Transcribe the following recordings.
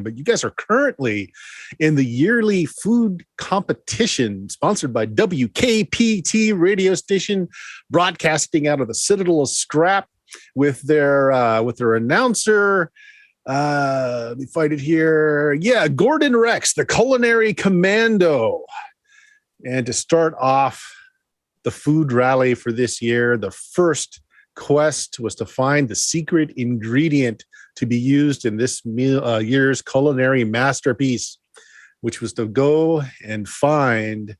but you guys are currently in the yearly food competition sponsored by WKPT radio station, broadcasting out of the Citadel of Scrap with their announcer. Let me find it here. Yeah, Gordon Rex, the culinary commando. And to start off the food rally for this year, the first quest was to find the secret ingredient to be used in this year's culinary masterpiece, which was to go and find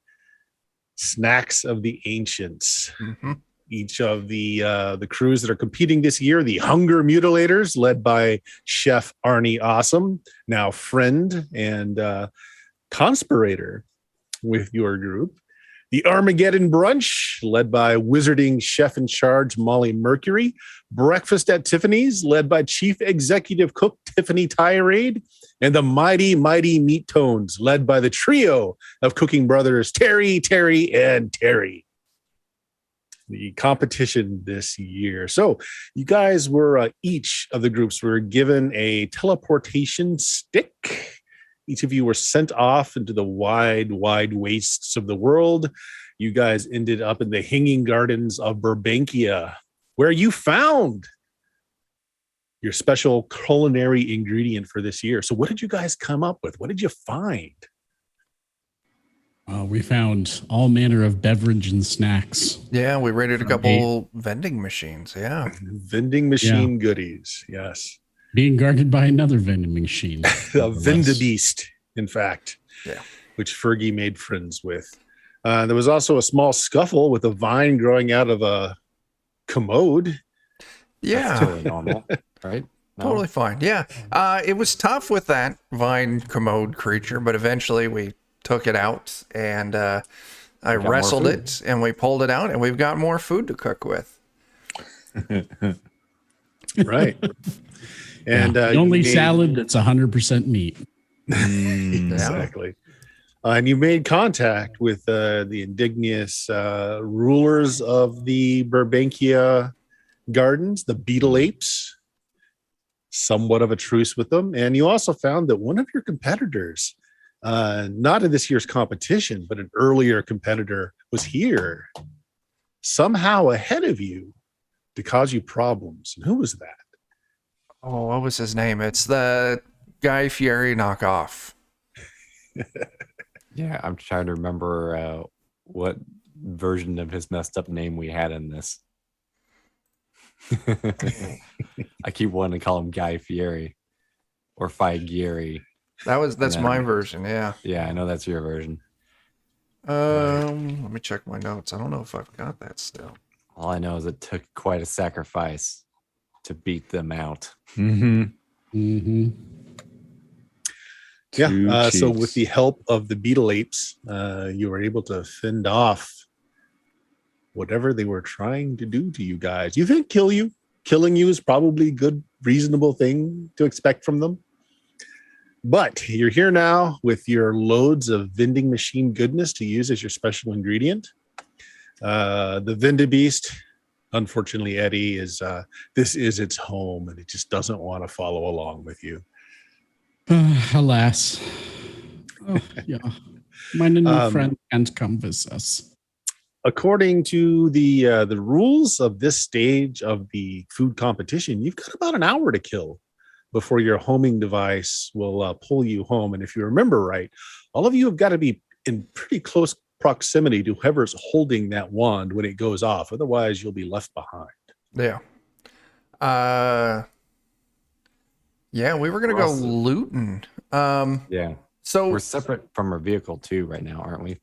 snacks of the ancients. Mm-hmm. Each of the crews that are competing this year, the Hunger Mutilators, led by Chef Arnie Awesome, now friend and conspirator with your group. The Armageddon Brunch, led by wizarding chef in charge Molly Mercury. Breakfast at Tiffany's, led by Chief Executive Cook Tiffany Tirade. And the Mighty Meat Tones, led by the trio of cooking brothers Terry, and Terry. The competition this year. So you guys were, each of the groups were given a teleportation stick. Each of you were sent off into the wide wastes of the world. You guys ended up in the Hanging Gardens of Burbankalonia, where you found your special culinary ingredient for this year. So what did you guys come up with? What did you find? We found all manner of beverage and snacks. Yeah, we raided a couple vending machines. Yeah. Vending machine goodies. Yes. Being guarded by another vending machine. A Vendabeast, in fact. Yeah. Which Fergie made friends with. There was also a small scuffle with a vine growing out of a commode. Yeah. That's totally normal, right? No. Totally fine. Yeah. It was tough with that vine commode creature, but eventually we took it out and I wrestled it and we pulled it out and we've got more food to cook with. Right. And the only salad that's 100% meat. Exactly. And you made contact with the indigenous rulers of the Burbankalonia Gardens, the beetle apes, somewhat of a truce with them. And you also found that one of your competitors, not in this year's competition, but an earlier competitor, was here somehow ahead of you to cause you problems. And who was that? Oh, what was his name? It's the Guy Fieri knockoff. Yeah, I'm trying to remember what version of his messed up name we had in this. I keep wanting to call him Guy Fieri or Figieri. That's my version, yeah. Yeah, I know that's your version. Let me check my notes. I don't know if I've got that still. All I know is it took quite a sacrifice to beat them out. Mm-hmm. Mm-hmm. Yeah. So with the help of the beetle apes, you were able to fend off whatever they were trying to do to you guys. You think killing you is probably a good, reasonable thing to expect from them. But you're here now with your loads of vending machine goodness to use as your special ingredient. The Vendabeast, unfortunately, Eddie, this is its home, and it just doesn't want to follow along with you. Alas. Oh, yeah. My new friend can't come with us. According to the rules of this stage of the food competition, you've got about an hour to kill before your homing device will pull you home. And if you remember right, all of you have got to be in pretty close proximity to whoever's holding that wand when it goes off. Otherwise, you'll be left behind. Yeah. Yeah, we were going to go looting. Yeah. So we're separate from our vehicle too right now, aren't we?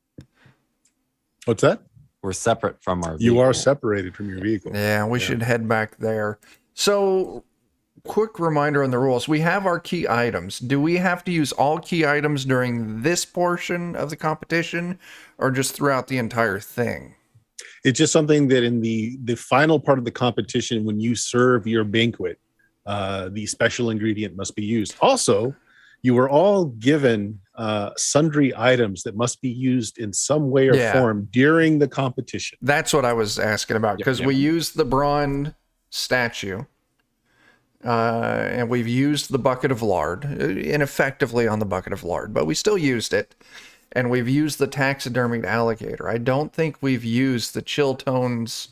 What's that? We're separate from our vehicle. You are separated from your vehicle. Yeah, we should head back there. So quick reminder on the rules. We have our key items. Do we have to use all key items during this portion of the competition or just throughout the entire thing? It's just something that in the final part of the competition, when you serve your banquet, the special ingredient must be used. Also, you were all given sundry items that must be used in some way or form during the competition. That's what I was asking about, because we used the bronze statue. and we've used the bucket of lard, ineffectively on the bucket of lard, but we still used it. And we've used the taxidermied alligator. I don't think we've used the Chill Tones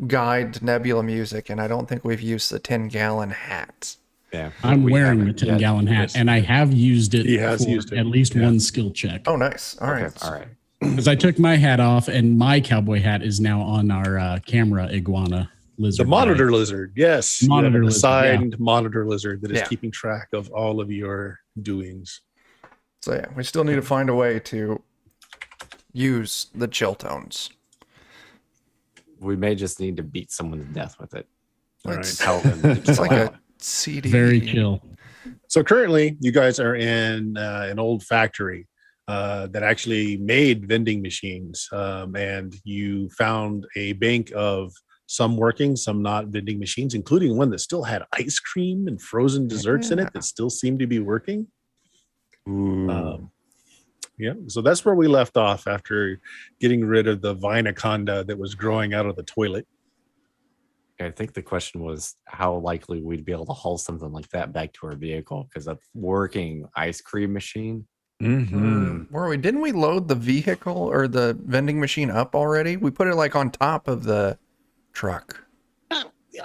Guide to Nebula Music, and I don't think we've used the 10-gallon hat. Yeah, I'm we wearing the haven't yet. 10-gallon hat, and I have used it He has for used it. at least Yeah. one skill check. Oh, nice. All right. All right. Because I took my hat off, and my cowboy hat is now on our camera iguana lizard. The monitor guy. lizard, yes. You Monitor have an lizard, assigned monitor lizard that is Yeah. keeping track of all of your doings. So yeah, we still need to find a way to use the Chill Tones. We may just need to beat someone to death with it. All It's- right. Tell them to It's chill like out. a CD. Very chill. So currently, you guys are in an old factory that actually made vending machines, and you found a bank of some working, some not vending machines, including one that still had ice cream and frozen desserts in Yeah. it that still seemed to be working. Ooh. Yeah, so that's where we left off after getting rid of the vinaconda that was growing out of the toilet. I think the question was how likely we'd be able to haul something like that back to our vehicle because a working ice cream machine. Mm-hmm. Were we? Didn't we load the vehicle or the vending machine up already? We put it like on top of the truck.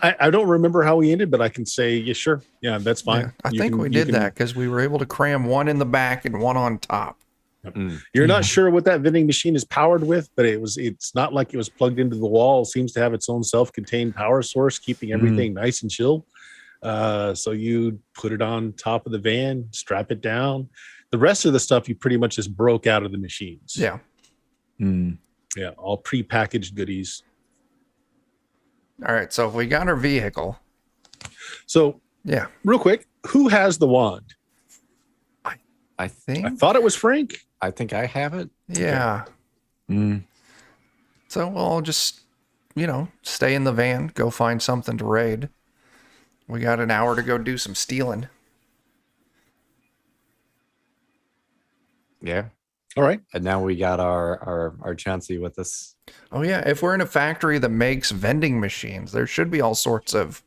I don't remember how we ended, but I can say, yeah, sure. Yeah, that's fine. Yeah, I You think can- we you did can- that because we were able to cram one in the back and one on top. You're not Yeah. sure what that vending machine is powered with, but it's not like it was plugged into the wall. It seems to have its own self-contained power source, keeping everything nice and chill. So you put it on top of the van, strap it down. The rest of the stuff you pretty much just broke out of the machines. Yeah. Mm. Yeah, all pre-packaged goodies. All right. So if we got our vehicle, So yeah, real quick, who has the wand? I think I thought it was Frank. I think I have it. yeah. Mm. So we'll all just, stay in the van, go find something to raid. We got an hour to go do some stealing. Yeah. All right. And now we got our Chauncey with us. Oh yeah, if we're in a factory that makes vending machines, there should be all sorts of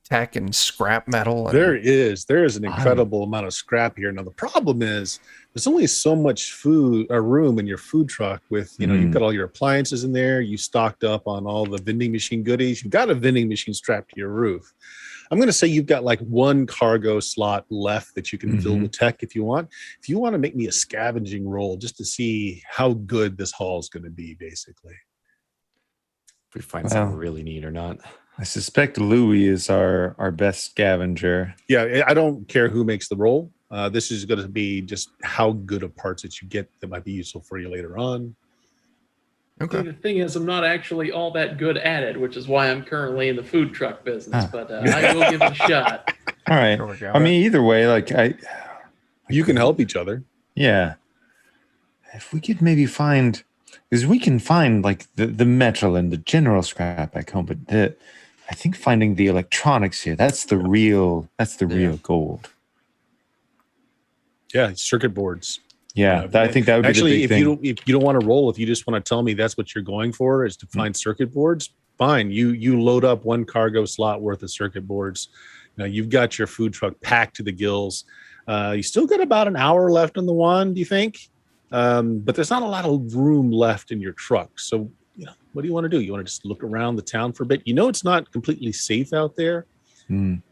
tech and scrap metal. And, There is an incredible amount of scrap here. Now the problem is there's only so much food or room in your food truck with, you've got all your appliances in there, you stocked up on all the vending machine goodies, you've got a vending machine strapped to your roof. I'm going to say you've got like one cargo slot left that you can fill with tech if you want. If you want to make me a scavenging roll just to see how good this haul is going to be, basically. If we find something we really need or not. I suspect Louis is our best scavenger. Yeah, I don't care who makes the roll. This is going to be just how good of parts that you get that might be useful for you later on. Okay. See, the thing is, I'm not actually all that good at it, which is why I'm currently in the food truck business. But I will give it a shot. All right. There we go. I mean, either way, You can help each other. yeah. If we could maybe find, because we can find like the metal and the general scrap back home, but I think finding the electronics here, that's the real gold. Yeah, circuit boards. Yeah, I think that would Actually, be if the big thing. you don't want to roll, if you just want to tell me that's what you're going for is to find circuit boards, fine. You load up one cargo slot worth of circuit boards. Now you've got your food truck packed to the gills. You still got about an hour left on the wand, do you think? But there's not a lot of room left in your truck. So, what do you want to do? You want to just look around the town for a bit? It's not completely safe out there. Mm.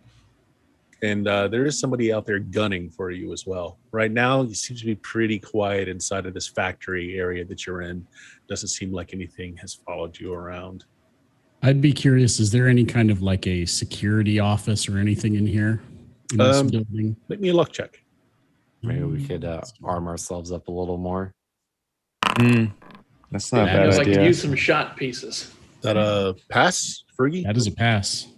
And there is somebody out there gunning for you as well. Right now, it seems to be pretty quiet inside of this factory area that you're in. Doesn't seem like anything has followed you around. I'd be curious, is there any kind of like a security office or anything in here in this building? Make me a luck check. Maybe we could arm ourselves up a little more. That's not a I bad would like to idea. use some shot pieces. Is that a pass, Fergie? That is a pass.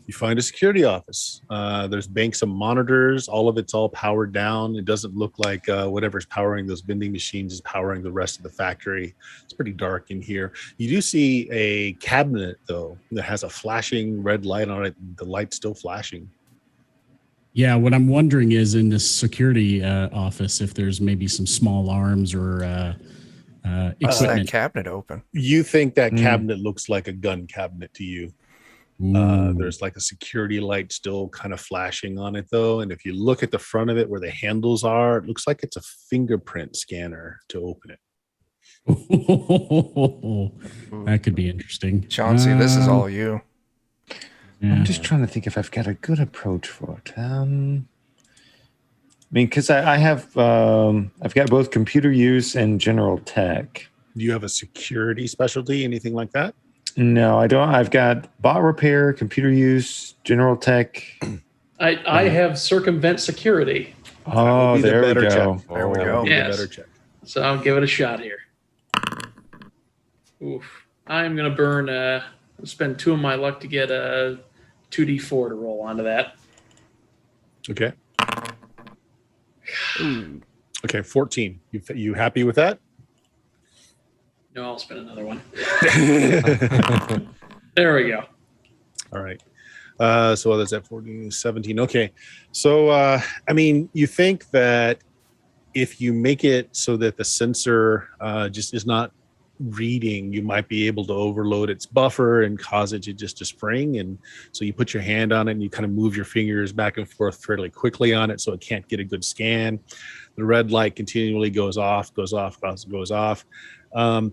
You find a security office. There's banks of monitors. All of it's all powered down. It doesn't look like whatever's powering those vending machines is powering the rest of the factory. It's pretty dark in here. You do see a cabinet, though, that has a flashing red light on it. The light's still flashing. Yeah, what I'm wondering is in this security office, if there's maybe some small arms or What's that equipment. cabinet open? You think that cabinet looks like a gun cabinet to you. Ooh. There's like a security light still kind of flashing on it though. And if you look at the front of it where the handles are, it looks like it's a fingerprint scanner to open it. That could be interesting. Chauncey, this is all you. Yeah. I'm just trying to think if I've got a good approach for it. I mean, because I have, I've got both computer use and general tech. Do you have a security specialty, anything like that? No, I don't. I've got bot repair, computer use, general tech. I have circumvent security, Oh, be the there we better go. check. There we That go. would be the Yes. better check. so I'll give it a shot here. Oof. I'm going to burn, spend 2 of my luck to get a 2d4 to roll onto that. Okay. Okay, 14. You happy with that? No, I'll spend another one. There we go. All right. So that's at 14, 17. Okay. So, I mean, you think that if you make it so that the sensor just is not reading, you might be able to overload its buffer and cause it to just to spring. And so you put your hand on it and you kind of move your fingers back and forth fairly quickly on it so it can't get a good scan. The red light continually goes off.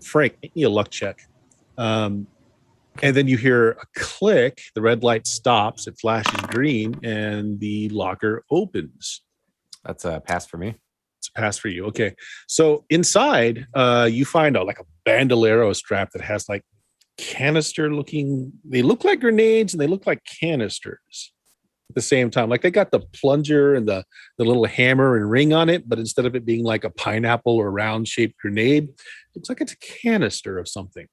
Frank, make me a luck check. And then you hear a click, the red light stops, it flashes green, and the locker opens. That's a pass for me. It's a pass for you. Okay. So inside, you find like a bandolero strap that has like canister looking, they look like grenades and they look like canisters at the same time. Like they got the plunger and the little hammer and ring on it, but instead of it being like a pineapple or round shaped grenade, it looks like it's a canister of something.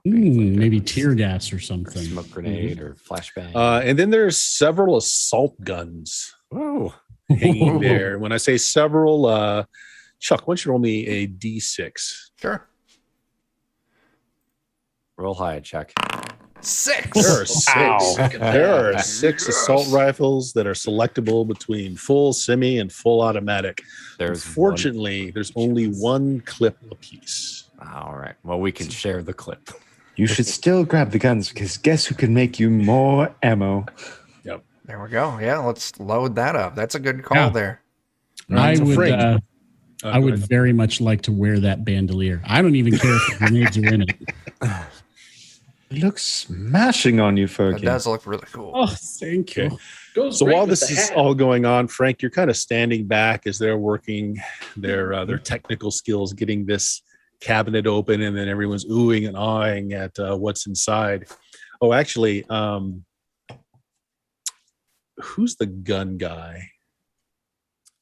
Maybe tear gas or something. Smoke grenade or flashbang. And then there's several assault guns Whoa. hanging there. When I say several, Chuck, why don't you roll me a D6? Sure. Roll high, check. 6. There are 6. Look at There that. are 6 assault rifles that are selectable between full, semi, and full automatic. There's Fortunately, there's only one clip apiece. All right. Well, we can share the clip. You should still grab the guns because guess who can make you more ammo? There we go. Yeah, let's load that up. That's a good call Yeah. there. I So would. Frank, I would very much like to wear that bandolier. I don't even care if the grenades are in it. It looks smashing on you, That Fergie. does look really cool. Oh, thank you. Goes So great while with this the is hat. all going on, Frank, you're kind of standing back as they're working their technical skills, getting this cabinet open, and then everyone's oohing and awing at what's inside. Oh, actually, who's the gun guy?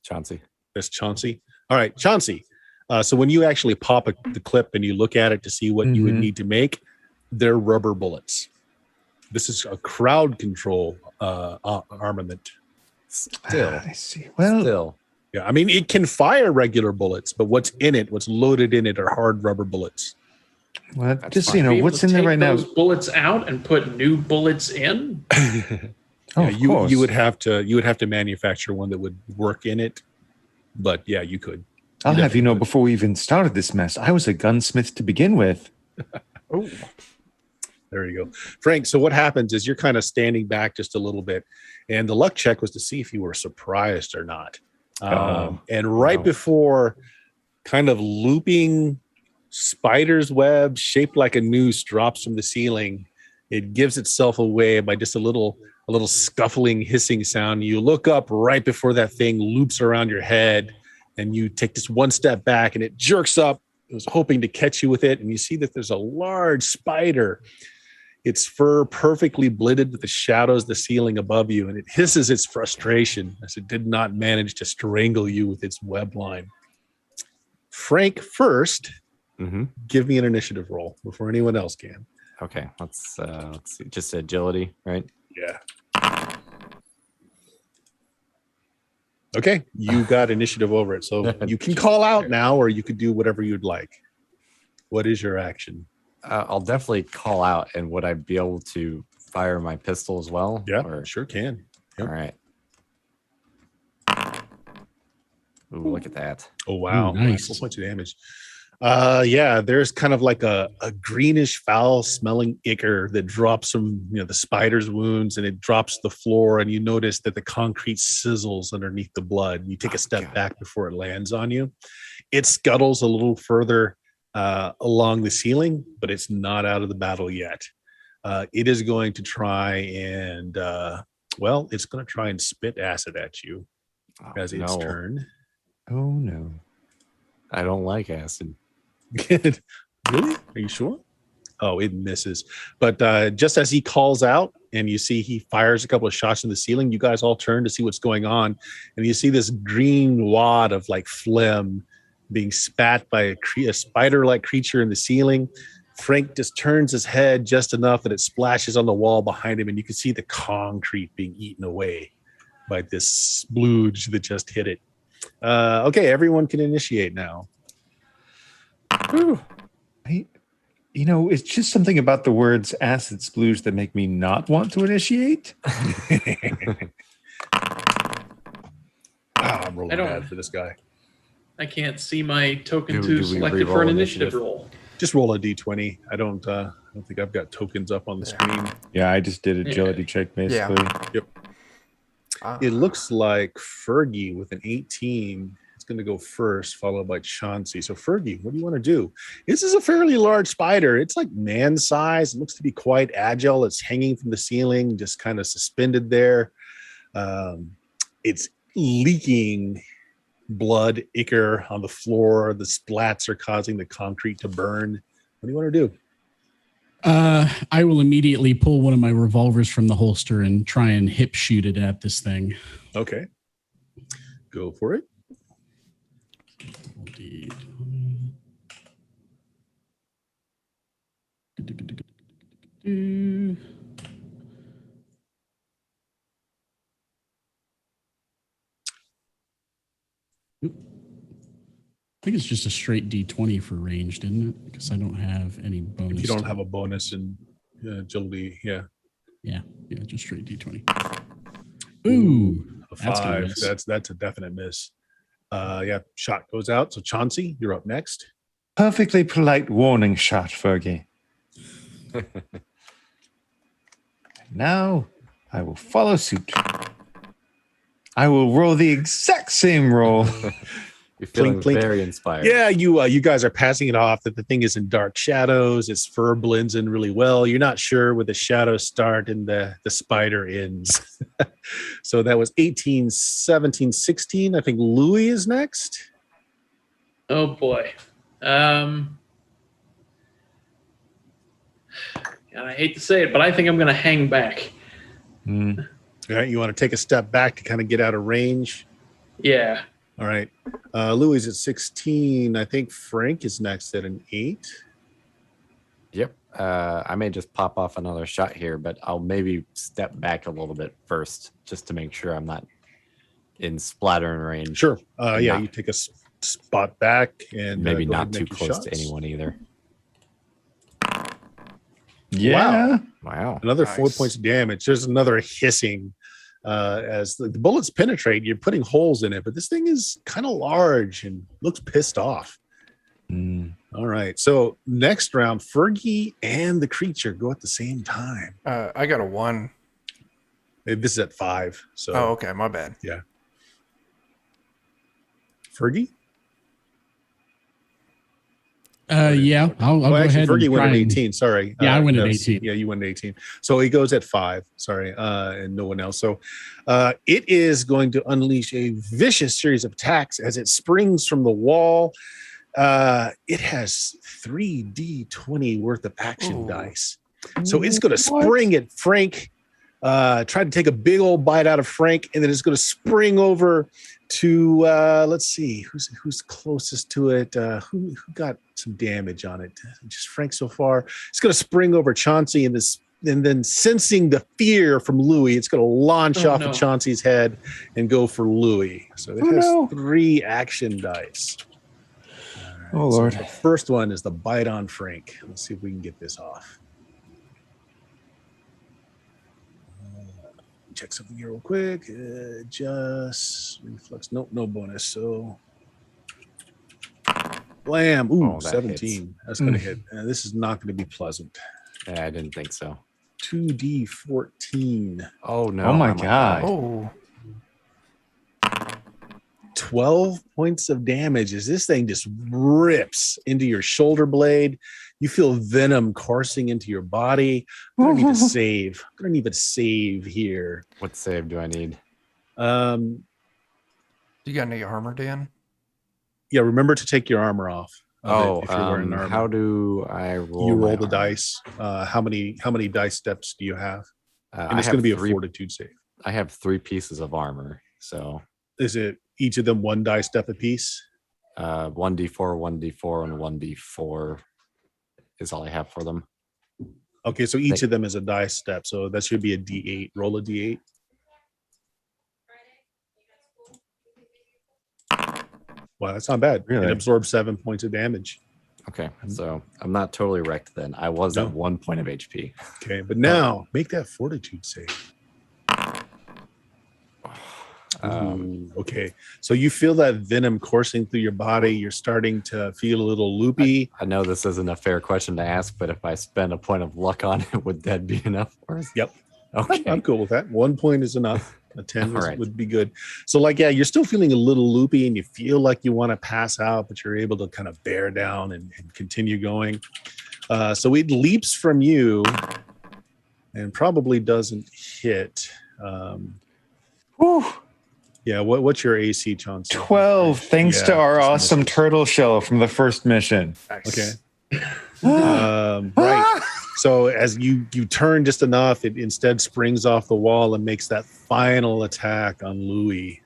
Chauncey. That's Chauncey. All right, Chauncey. So when you actually pop the clip and you look at it to see what you would Mhm. need to make, they're rubber bullets. This is a crowd control armament. Still. I see. Well, Still. Yeah, I mean, it can fire regular bullets, but what's in it, what's loaded in it, are hard rubber bullets. That's just so fine. you know, Be able what's to in there take right now? those bullets out and put new bullets in. Oh, Yeah, of you course. would have to manufacture one that would work in it, but yeah, you could. I'll have you know, definitely before we even started this mess, I was a gunsmith to begin with. Oh, There you go, Frank. So what happens is you're kind of standing back just a little bit, and the luck check was to see if you were surprised or not. And right no. before kind of looping spider's web shaped like a noose drops from the ceiling, it gives itself away by just a little scuffling, hissing sound. You look up right before that thing loops around your head, and you take just one step back, and it jerks up. It was hoping to catch you with it, and you see that there's a large spider. Its fur perfectly blended with the shadows of the ceiling above you, and it hisses its frustration as it did not manage to strangle you with its web line. Frank, first, Mm-hmm. give me an initiative roll before anyone else can. Okay. Let's see. Just agility, right? Yeah. Okay, you got initiative over it, so you can call out now, or you could do whatever you'd like. What is your action? I'll definitely call out, and would I be able to fire my pistol as well? Yeah, Or, sure can. Yep. All right. Ooh, look at that. Oh wow, Ooh, nice. 4 points of damage. Yeah, there's kind of like a greenish foul smelling ichor that drops from the spider's wounds, and it drops to the floor, and you notice that the concrete sizzles underneath the blood. You take a step God. back before it lands on you. It scuttles a little further along the ceiling, but it's not out of the battle yet. It is going to try and it's going to try and spit acid at you as its no, turn. Oh no. I don't like acid. Really? Are you sure? Oh, it misses. But just as he calls out and you see he fires a couple of shots in the ceiling, you guys all turn to see what's going on. And you see this green wad of like phlegm being spat by a spider-like creature in the ceiling. Frank just turns his head just enough that it splashes on the wall behind him, and you can see the concrete being eaten away by this splooge that just hit it. Okay, everyone can initiate now. It's just something about the words acid splooge that make me not want to initiate. I'm rolling I don't- bad for this guy. I can't see my token Do 2 we selected re-roll for an initiative initiative? roll. Just roll a d20. I don't think I've got tokens up on the screen. Yeah, I just did agility check basically. It looks like Fergie with an 18 is going to go first, followed by Chauncey. So Fergie, what do you want to do? This is a fairly large spider. It's like man size. It looks to be quite agile. It's hanging from the ceiling, just kind of suspended there. It's leaking blood, ichor on the floor. The splats are causing the concrete to burn. What do you want to do? I will immediately pull one of my revolvers from the holster and try and hip shoot it at this thing. Okay. Go for it. I think it's just a straight D20 for ranged, isn't it? Because I don't have any bonus. If you don't to have it. a bonus in agility, yeah. Yeah, just straight D20. Ooh, A that's gonna 5. miss. That's a definite miss. Yeah, shot goes out. So Chauncey, you're up next. Perfectly polite warning shot, Fergie. Now I will follow suit. I will roll the exact same roll. You're feeling Plink, plink. very inspired. Yeah, you guys are passing it off that the thing is in dark shadows. Its fur blends in really well. You're not sure where the shadows start and the spider ends. So that was 18, 17, 16. I think Louis is next. Oh boy. And I hate to say it, but I think I'm going to hang back. All right, you want to take a step back to kind of get out of range. Yeah. All right. Louis is at 16. I think Frank is next at an 8. Yep. I may just pop off another shot here, but I'll maybe step back a little bit first just to make sure I'm not in splattering range. Sure. Yeah, not- you take a spot back and Maybe go ahead not and too make your close to shots. anyone either. Yeah. Wow. Another Nice. 4 points of damage. There's another hissing as the bullets penetrate. You're putting holes in it, but this thing is kind of large and looks pissed off. All right. So next round, Fergie and the creature go at the same time. I got a 1. This is at 5. So Oh, okay. My bad. Fergie? Yeah, I'll go Actually, ahead Fergie and went try at and 18. Sorry. Yeah, I went at that was- 18. Yeah, you went at 18. So he goes at 5. Sorry. And no one else. So it is going to unleash a vicious series of attacks as it springs from the wall. It has 3d20 worth of action Ooh. dice. So it's going to spring at Frank, try to take a big old bite out of Frank, and then it's going to spring over to let's see who's closest to it. Who got some damage on it? Just Frank so far. It's going to spring over Chauncey, and then sensing the fear from Louis, it's going to launch off of Chauncey's head and go for Louis. So it has 3 action dice. All right, Oh, Lord. So the first one is the bite on Frank. Let's see if we can get this off. Check something here real quick. Just reflex. Nope, no bonus. So Blam. Ooh, Oh, that 17. That's going to hit. This is not going to be pleasant. Yeah, I didn't think so. 2d14. Oh no! Oh my I might God. die. Oh, 12 points of damage as this thing just rips into your shoulder blade. You feel venom coursing into your body. I'm going to need to save. I'm going to need a save here. What save do I need? you got any armor, Dan? Yeah, remember to take your armor off. Oh, if you're wearing armor. how do I roll? You my roll the armor? dice. How many dice steps do you have? And I it's have going to be three, a fortitude save. I have 3 pieces of armor, so Is it each of them 1 die step apiece? 1d4, 1d4, and 1d4 is all I have for them. Okay, so each of them is a die step. So that should be a d8. Roll a d8. Wow, that's not bad. Really? It absorbs 7 points of damage. Okay, so I'm not totally wrecked then. I was No. at 1 point of HP. Okay, but now make that fortitude save. Ooh, okay, so you feel that venom coursing through your body. You're starting to feel a little loopy. I know this isn't a fair question to ask, but if I spend a point of luck on it, would that be enough for us? Yep. Okay. I'm cool with that. 1 point is enough. A 10 All right. would be good. So like, yeah, you're still feeling a little loopy and you feel like you want to pass out, but you're able to kind of bear down and continue going. So it leaps from you and probably doesn't hit. Whew. Yeah, what's your AC, Chauncey? 12, thanks to Yeah, our just awesome misses. turtle shell from the first mission. Okay. Right. So as you turn just enough, it instead springs off the wall and makes that final attack on Louis,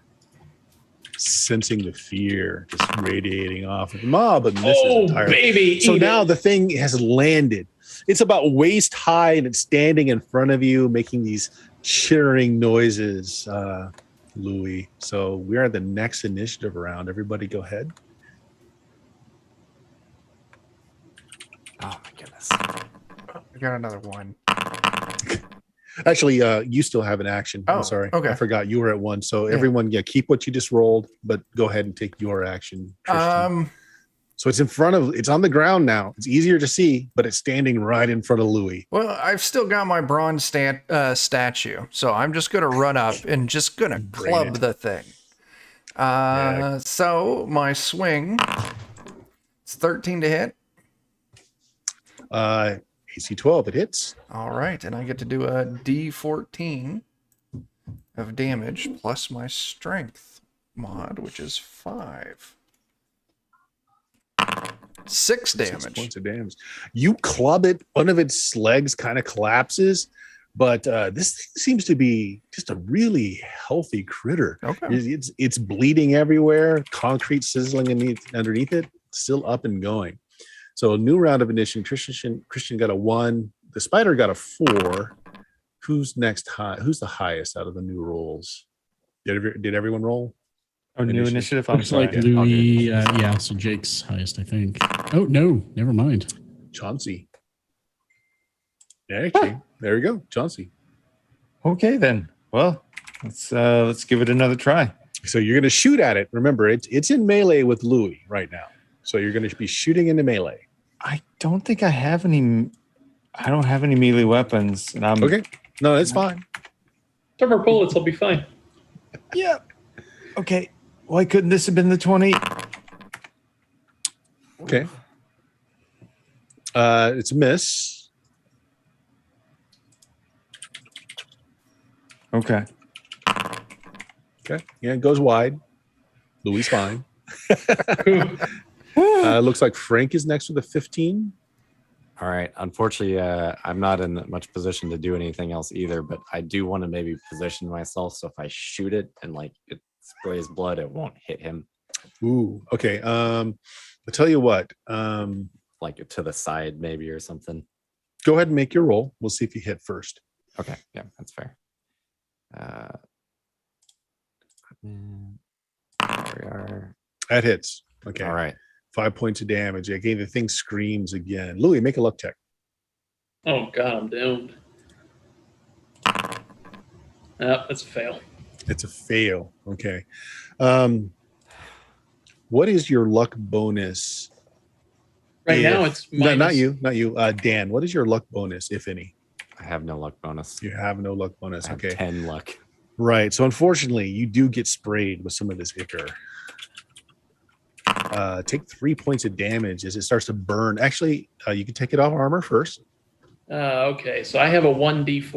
sensing the fear just radiating off of him. But misses Oh, entirely. baby. So eat now it. the thing has landed. It's about waist high and it's standing in front of you, making these chittering noises, Louis. So we're at the next initiative round. Everybody go ahead. Oh my goodness. I got another one. Actually, you still have an action. Oh, I'm sorry. okay. I forgot you were at 1. So Yeah. everyone, keep what you just rolled, but go ahead and take your action, Tristan. So it's it's on the ground now. It's easier to see, but it's standing right in front of Louis. Well, I've still got my bronze statue, so I'm just gonna run up and just gonna Brain club it. the thing. Yeah. So my swing, it's 13 to hit. AC 12, it hits. All right, and I get to do a D14 of damage plus my strength mod, which is 5. 6 6 damage. points of damage. You club it. One of its legs kind of collapses, but this thing seems to be just a really healthy critter. Okay. It's bleeding everywhere. Concrete sizzling underneath it. Still up and going. So a new round of initiative. Christian got a 1. The spider got a 4. Who's next high? Who's the highest out of the new rolls? Did everyone roll? Oh, new initiative. I'm Looks sorry. like Louis. Yeah, so Jake's highest, I think. Oh no, never mind. Chauncey. Yeah, actually, there we go. Chauncey. Okay, then. Well, let's give it another try. So you're going to shoot at it. Remember, it's in melee with Louis right now. So you're going to be shooting into melee. I don't think I have any. I don't have any melee weapons, and I'm Okay. No, it's fine. Cover bullets, I'll be fine. Yeah. Okay. Why couldn't this have been the 20? Okay. It's a miss. Okay. Okay. Yeah, it goes wide. Louis fine. Looks like Frank is next with a 15. All right. Unfortunately, I'm not in much position to do anything else either, but I do want to maybe position myself so if I shoot it and like it sprays blood, it won't hit him. Ooh. Okay. I'll tell you what. Like to the side maybe or something. Go ahead and make your roll. We'll see if you hit first. Okay. Yeah, that's fair. There we are. That hits. Okay. All right. 5 points of damage. Again, the thing screams again. Louis, make a luck check. Oh god, I'm doomed. That's a fail. It's a fail. Okay. What is your luck bonus Right now, it's minus, not you. Dan, what is your luck bonus, if any? I have no luck bonus. You have no luck bonus. I have Okay. 10 luck. Right. So unfortunately, you do get sprayed with some of this ichor. Take 3 points of damage as it starts to burn. Actually, you can take it off armor first. Okay, so I have a 1d4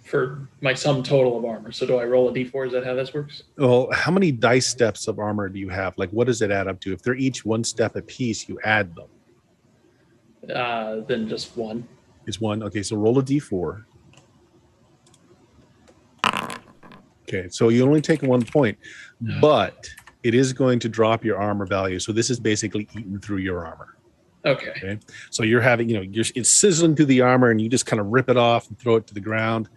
for my sum total of armor. So do I roll a d4? Is that how this works? Well, how many dice steps of armor do you have? Like, what does it add up to? If they're each 1 step apiece, you add them. Then just 1. It's 1. Okay, so roll a d4. Okay, so you only take 1 point, but it is going to drop your armor value. So this is basically eaten through your armor. Okay. So you're having, it's sizzling through the armor, and you just kind of rip it off and throw it to the ground.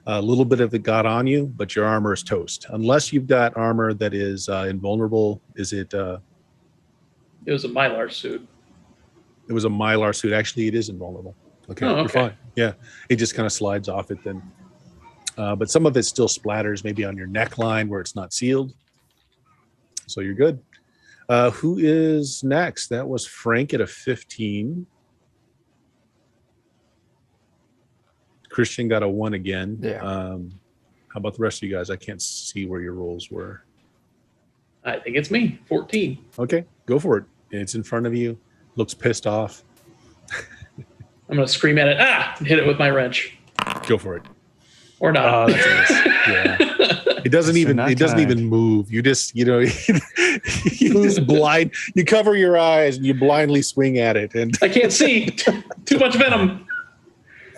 A little bit of it got on you, but your armor is toast. Unless you've got armor that is invulnerable. Is it? It was a Mylar suit. It was a Mylar suit. Actually, it is invulnerable. Okay, Oh, you're okay. fine. Yeah, it just kind of slides off it then. But some of it still splatters maybe on your neckline where it's not sealed. So you're good. Who is next? That was Frank at a 15. Christian got a 1 again. Yeah. How about the rest of you guys? I can't see where your rolls were. I think it's me, 14. Okay, go for it. It's in front of you. Looks pissed off. I'm going to scream at it, and hit it with my wrench. Go for it. Or not. Oh, that's a miss. Yeah. It doesn't even. not It doesn't kind. even move. You just, you just blind. You cover your eyes and you blindly swing at it. And I can't see. Too much venom.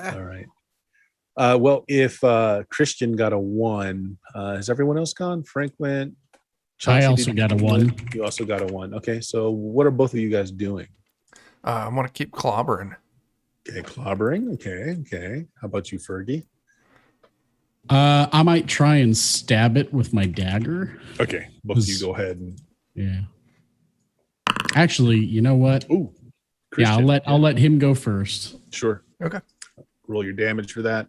all right. Well, if Christian got a 1, has everyone else gone? Frank went. I Chauncey, also did got a you 1. You also got a 1. Okay, so what are both of you guys doing? I want to keep clobbering. Okay, clobbering. Okay. How about you, Fergie? I might try and stab it with my dagger. Okay, both of you go ahead and. Yeah. Actually, you know what? Ooh. Yeah, Christian. I'll let him go first. Sure. Okay. Roll your damage for that.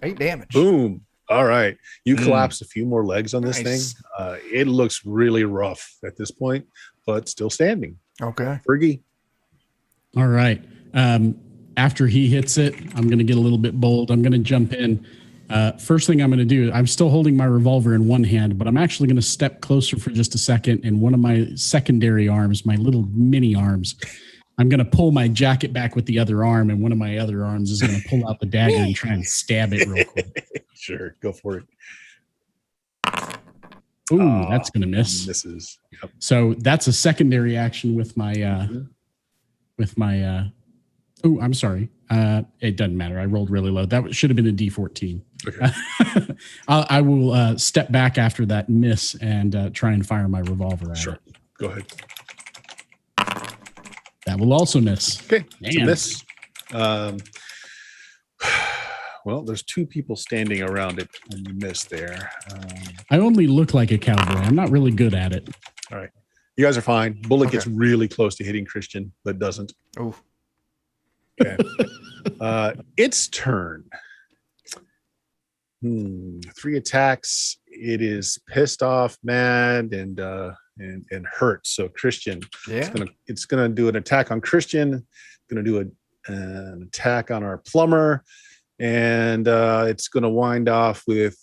8 damage. Boom. All right. You collapse a few more legs on this Nice. thing. It looks really rough at this point, but still standing. Okay. Fergie. All right. After he hits it, I'm going to get a little bit bold. I'm going to jump in. First thing I'm going to do, I'm still holding my revolver in one hand, but I'm actually going to step closer for just a second. And one of my secondary arms, my little mini arms, I'm going to pull my jacket back with the other arm, and one of my other arms is going to pull out the dagger and try and stab it real quick. Sure. Go for it. Ooh, that's going to miss. Misses. Yep. So that's a secondary action with my oh, I'm sorry. It doesn't matter. I rolled really low. That should have been a D14. Okay. I will step back after that miss and try and fire my revolver at Sure. it. Go ahead. That will also miss. Okay. It's a Man. miss. Well, there's 2 people standing around it when you miss there. I only look like a cowboy. I'm not really good at it. All right. You guys are fine. Bullet Okay. gets really close to hitting Christian, but doesn't. Oh, Okay. Its turn. 3 attacks. It is pissed off, mad, and hurt. So Christian, yeah. it's gonna do an attack on Christian. Gonna do an attack on our plumber, and it's gonna wind off with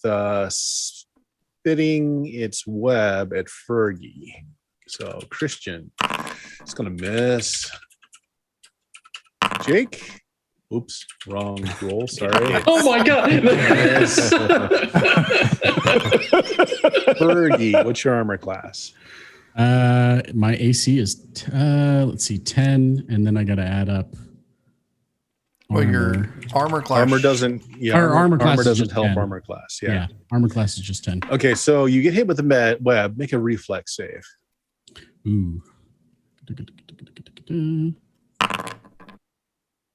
spitting its web at Fergie. So Christian, it's gonna miss. Jake, oops, wrong roll. Sorry. Oh my god! Yes. Fergie, what's your armor class? My AC is let's see, 10, and then I got to add up. Well, your armor class. Armor doesn't. Yeah, Our armor class is doesn't just help 10. armor class. Yeah. Yeah. Armor class is just 10. Okay, so you get hit with the web. Make a reflex save. Ooh.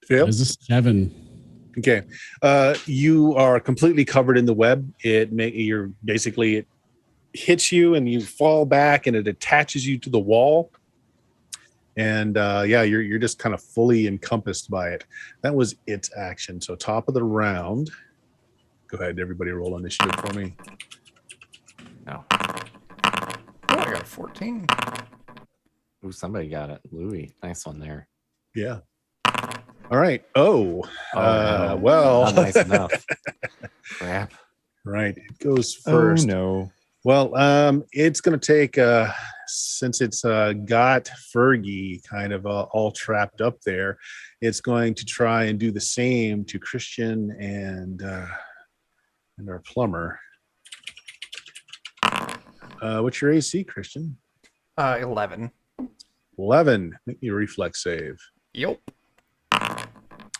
Fail. Is this 7? Okay. You are completely covered in the web. It hits you and you fall back and it attaches you to the wall. And you're just kind of fully encompassed by it. That was its action. So top of the round. Go ahead, everybody roll initiative for me. Oh, I got a 14. Ooh, somebody got it. Louis. Nice one there. Yeah. All right. Oh, no. well, Not nice enough. Crap. right. It goes Oh first. no. Well, it's going to take, since it's got Fergie kind of all trapped up there, it's going to try and do the same to Christian and our plumber. What's your AC, Christian? 11. 11. Make me a reflex save. Yep.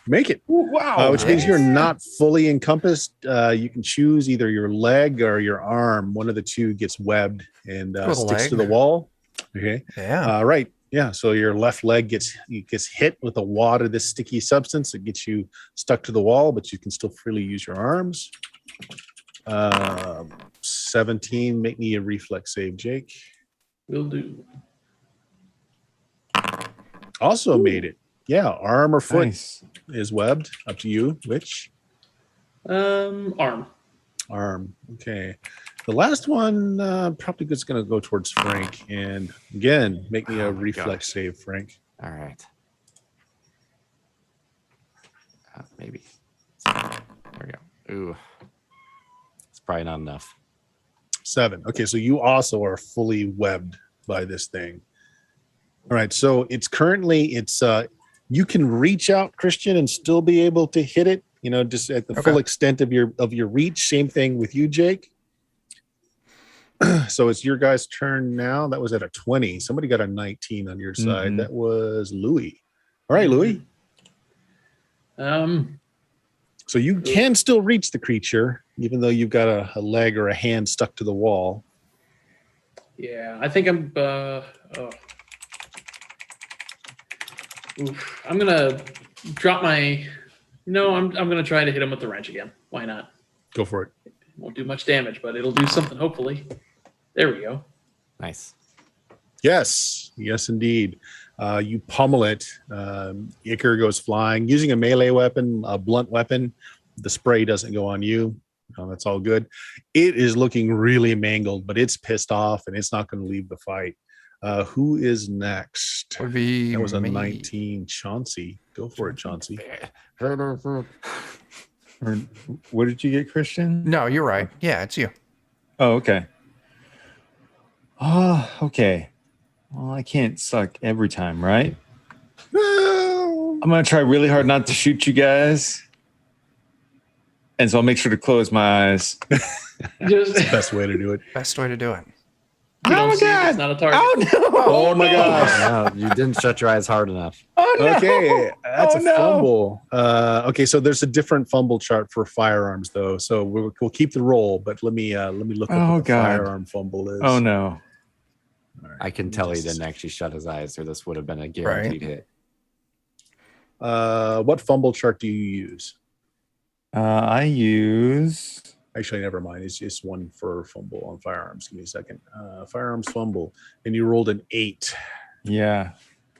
Make it. Wow. Which means you're not fully encompassed. You can choose either your leg or your arm. One of the two gets webbed and Go with sticks leg. to the wall. Okay. Yeah. Right. Yeah. So your left leg gets hit with a wad of this sticky substance. It gets you stuck to the wall, but you can still freely use your arms. 17. Make me a reflex save, Jake. Will do. Also made it. Yeah. Arm or foot Nice. is webbed. Up to you. Which? Arm. Arm. Okay. The last one probably is going to go towards Frank. And again, make me a Oh my reflex gosh. save, Frank. All right. Maybe. There we go. Ooh. It's probably not enough. 7. Okay. So you also are fully webbed by this thing. All right. So it's currently, you can reach out, Christian, and still be able to hit it, just at the full extent of your reach. Same thing with you, Jake. So it's your guys' turn now. That was at a 20. Somebody got a 19 on your side. Mhm. That was Louis. All right, Louis. So you can still reach the creature, even though you've got a leg or a hand stuck to the wall. Yeah, I think I'm. I'm gonna drop my. No, I'm gonna try to hit him with the wrench again. Why not? Go for it. Won't do much damage, but it'll do something. Hopefully. There we go. Nice. Yes, indeed. You pummel it. Icar goes flying. Using a melee weapon, a blunt weapon, the spray doesn't go on you. That's all good. It is looking really mangled, but it's pissed off and it's not going to leave the fight. Who is next? Would be That was a me. 19. Chauncey. Go for it, Chauncey. Or what did you get, Christian? No, you're right. Yeah, it's you. Oh, okay. Oh, okay. Well, I can't suck every time, right? No. I'm going to try really hard not to shoot you guys. And so I'll make sure to close my eyes. Just That's the best way to do it. Best way to do it. you don't see it, it's not a target. Oh my gosh. No, you didn't shut your eyes hard enough. Oh, no. Okay, that's Oh, a no. fumble. Okay, so there's a different fumble chart for firearms, though. So we'll keep the roll, but let me look up Oh, what the God. firearm fumble is. Oh, no. All right, I can tell he didn't actually shut his eyes, or this would have been a guaranteed hit. What fumble chart do you use? I use... Actually, never mind. It's just one for fumble on firearms. Give me a second. Firearms fumble, and you rolled an 8. Yeah.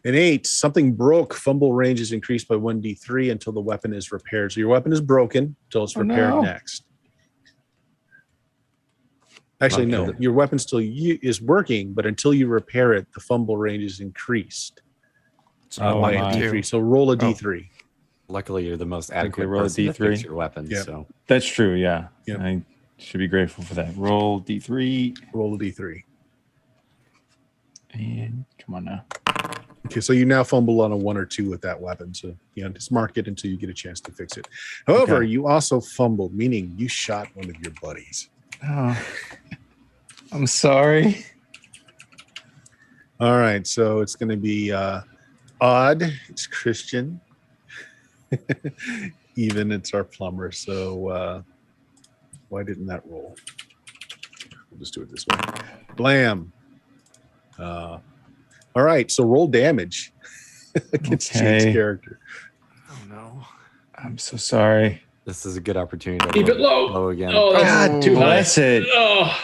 An 8. Something broke. Fumble range is increased by 1d3 until the weapon is repaired. So your weapon is broken until it's repaired no. next. Actually, no. Okay. Your weapon still is working, but until you repair it, the fumble range is increased. It's not Oh, like my. a D3. two. So roll a D3. Luckily, you're the most adequate roll a person to fix D3. your weapons. Yep. So That's true, yeah. Yep. I should be grateful for that. Roll D3. Roll a D3. And come on now. Okay, so you now fumble on a 1 or 2 with that weapon. So just mark it until you get a chance to fix it. However, Okay. you also fumbled, meaning you shot one of your buddies. Oh, I'm sorry. All right, so it's going to be odd. It's Christian. Even it's our plumber. So why didn't that roll? We'll just do it this way. Blam. All right, so roll damage against Jake's Okay. character. oh no, I'm so sorry. this is a good opportunity to Keep it low. low again. Oh, that's Oh, too high. Bless it. Oh,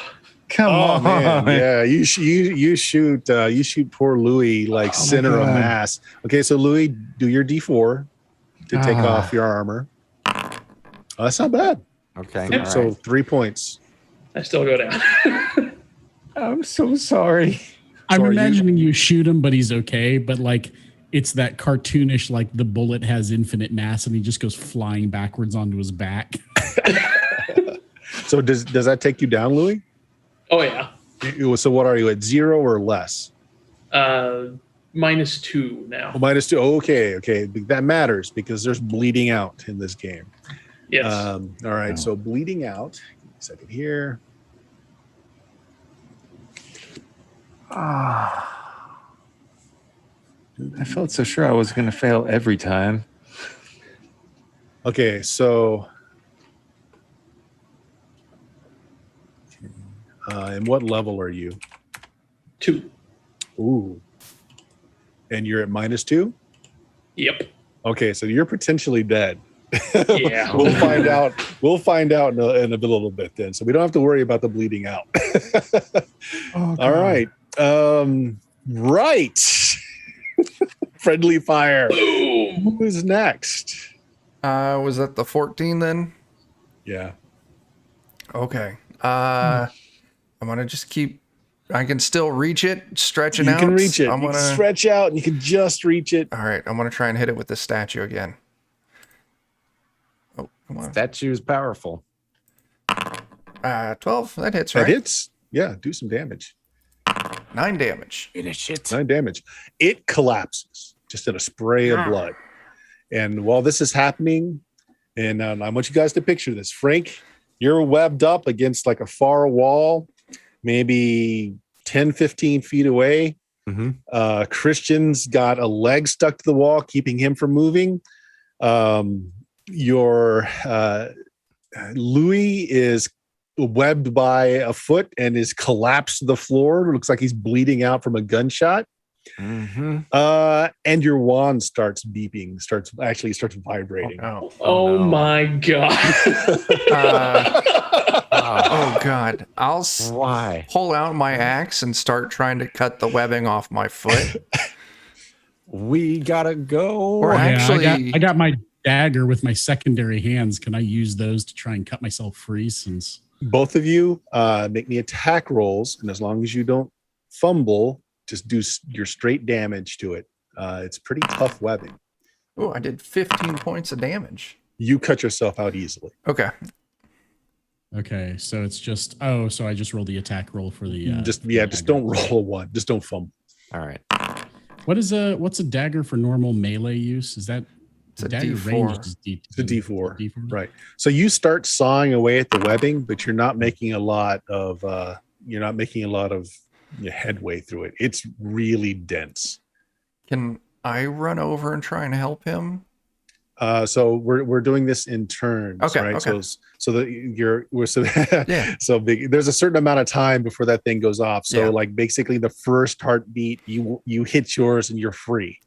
Come Oh on. man, yeah, you shoot poor Louis like Oh, my center of God. mass. Okay, so Louis, do your D4 to take Ah. off your armor. Oh, that's not bad. Okay, Yep. all So right. 3 points. I still go down. I'm so sorry. I'm are imagining you shoot him, but he's okay. But like, it's that cartoonish, like the bullet has infinite mass and he just goes flying backwards onto his back. So does that take you down, Louis? Oh yeah. So what are you at, 0 or less? -2 now. Oh, -2. Okay. That matters because there's bleeding out in this game. Yes. All right. So bleeding out. Give me a second here. I felt so sure I was going to fail every time. Okay. So, and what level are you? 2. Ooh. And you're at -2? Yep. Okay, so you're potentially dead. Yeah. We'll find out. We'll find out in a little bit then. So we don't have to worry about the bleeding out. All right. Right. Friendly fire. Boom. Who's next? Was that the 14 then? Yeah. Okay. I'm gonna just keep. I can still reach it, stretching You out. can reach it. I'm You gonna can stretch out and you can just reach it. All right. I'm gonna try and hit it with the statue again. Oh, come on. Statue's powerful. 12. That hits, That right? hits. Yeah, do some damage. 9 damage. Finish it. 9 damage. It collapses just in a spray of blood. And while this is happening, and I want you guys to picture this, Frank, you're webbed up against like a far wall, maybe 10, 15 feet away. Mm-hmm. Christian's got a leg stuck to the wall, keeping him from moving. Your Louis is webbed by a foot and is collapsed to the floor. It looks like he's bleeding out from a gunshot. Mm-hmm. And your wand starts beeping, starts vibrating. Oh no. my god. Oh God. I'll Why? pull out my axe and start trying to cut the webbing off my foot. We gotta go. Or Yeah, actually, I got my dagger with my secondary hands. Can I use those to try and cut myself free? Since Both of you make me attack rolls, and as long as you don't fumble, just do your straight damage to it. It's pretty tough webbing. oh, I did 15 points of damage. You cut yourself out easily. Okay. okay, so it's just so I just rolled the attack roll for the Just dagger. don't roll a 1. Just don't fumble. All right. What's a dagger for normal melee use? Is that It's a dagger D4. range is D2? It's a D4. D4? Right. So you start sawing away at the webbing, but you're not making a lot of headway through it. It's really dense. Can I run over and try and help him? So we're doing this in turns, Okay, right? okay. So that Yeah. so big. There's a certain amount of time before that thing goes off. So Yeah. like basically the first heartbeat, you hit yours and you're free.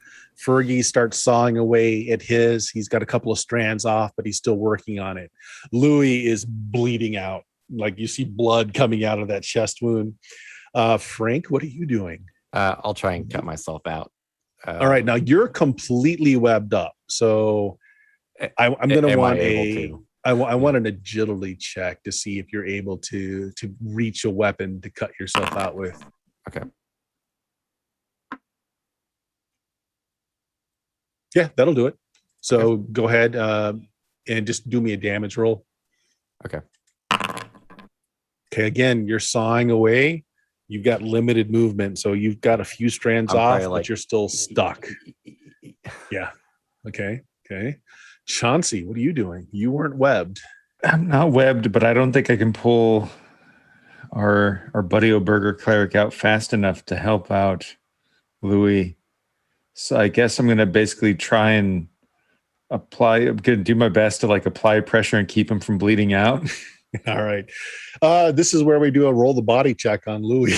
Fergie starts sawing away at his. He's got a couple of strands off, but he's still working on it. Louis is bleeding out. Like you see blood coming out of that chest wound. Frank, what are you doing? I'll try and cut myself out. All right, now you're completely webbed up. So I'm going to am want I able to? I want an agility check to see if you're able to reach a weapon to cut yourself out with. Okay. Yeah, that'll do it. So go ahead and just do me a damage roll. Okay. Okay, again, you're sawing away. You've got limited movement, so you've got a few strands I'm off, probably but you're still stuck. Yeah. Okay. Chauncey, what are you doing? You weren't webbed. I'm not webbed, but I don't think I can pull our buddy O'Burger cleric out fast enough to help out Louis. So I guess I'm going to basically try and I'm going to do my best to like apply pressure and keep him from bleeding out. All right. This is where we do a roll the body check on Louis.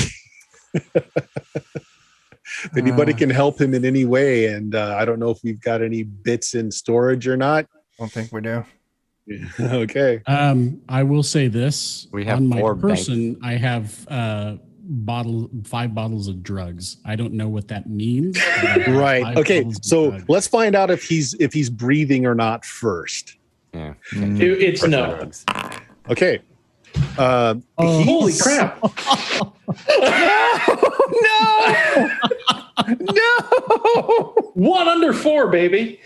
If anybody can help him in any way, and I don't know if we've got any bits in storage or not. I don't think we do. Okay. I will say this: We have on my 4 person, I have 5 bottles of drugs. I don't know what that means. but I have Right. 5 Okay. bottles of So drugs. let's find out if he's breathing or not first. Yeah. It's no. Drugs. Okay. Holy crap! No! One under 4, baby.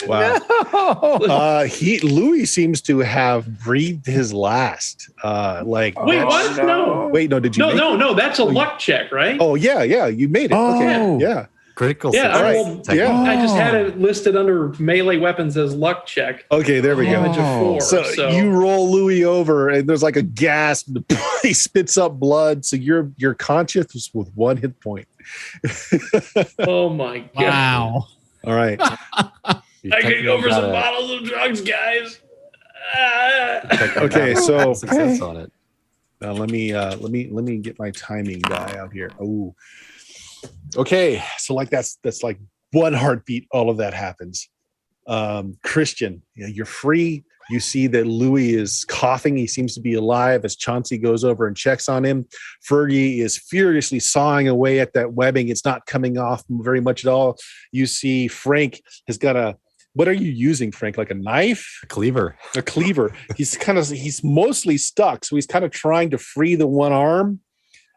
Wow. Louis seems to have breathed his last. Wait, what? No. Wait, no, did you? No. That's a luck check, right? Oh, yeah, you made it. Okay, Oh. yeah. Critical Yeah, success. rolled- Yeah. I just had it listed under melee weapons as luck check. Okay, there we go. Damage of 4. So you roll Louis over, and there's like a gasp. He spits up blood. So you're conscious with 1 hit point. Oh my god! Wow. All right. You I could go for some technically got bottles of drugs, guys. Okay, so success on it. let me get my timing guy out here. Oh, okay. So like that's like 1 heartbeat. All of that happens. Christian, you're free. You see that Louis is coughing. He seems to be alive as Chauncey goes over and checks on him. Fergie is furiously sawing away at that webbing. It's not coming off very much at all. You see Frank has got what are you using, Frank? Like a knife? Cleaver. A cleaver. He's mostly stuck. So he's kind of trying to free the one arm.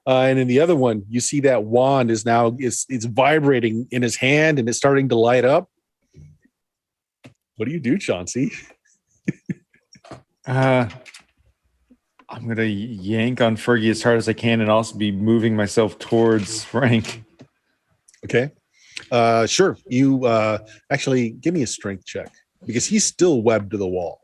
And in the other one, you see that wand is now it's vibrating in his hand and it's starting to light up. What do you do, Chauncey? I'm gonna yank on Fergie as hard as I can and also be moving myself towards Frank. Okay. Sure. You actually give me a strength check because he's still webbed to the wall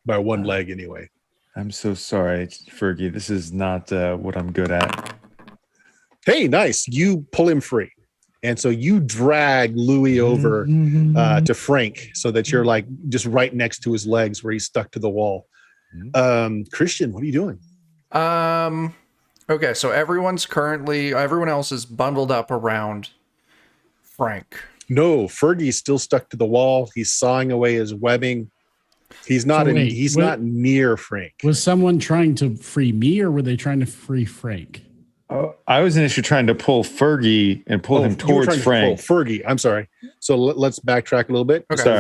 by 1 leg anyway. I'm so sorry, Fergie. This is not what I'm good at. Hey, nice. You pull him free. And so you drag Louis over to Frank so that you're like just right next to his legs where he's stuck to the wall. Christian, what are you doing? Okay, so everyone else is bundled up around Frank. No, Fergie's still stuck to the wall. He's sawing away his webbing. He's not not near Frank. Was someone trying to free me or were they trying to free Frank? Oh, I was initially trying to pull Fergie and pull him towards Frank. Fergie, I'm sorry. So let's backtrack a little bit. Okay. So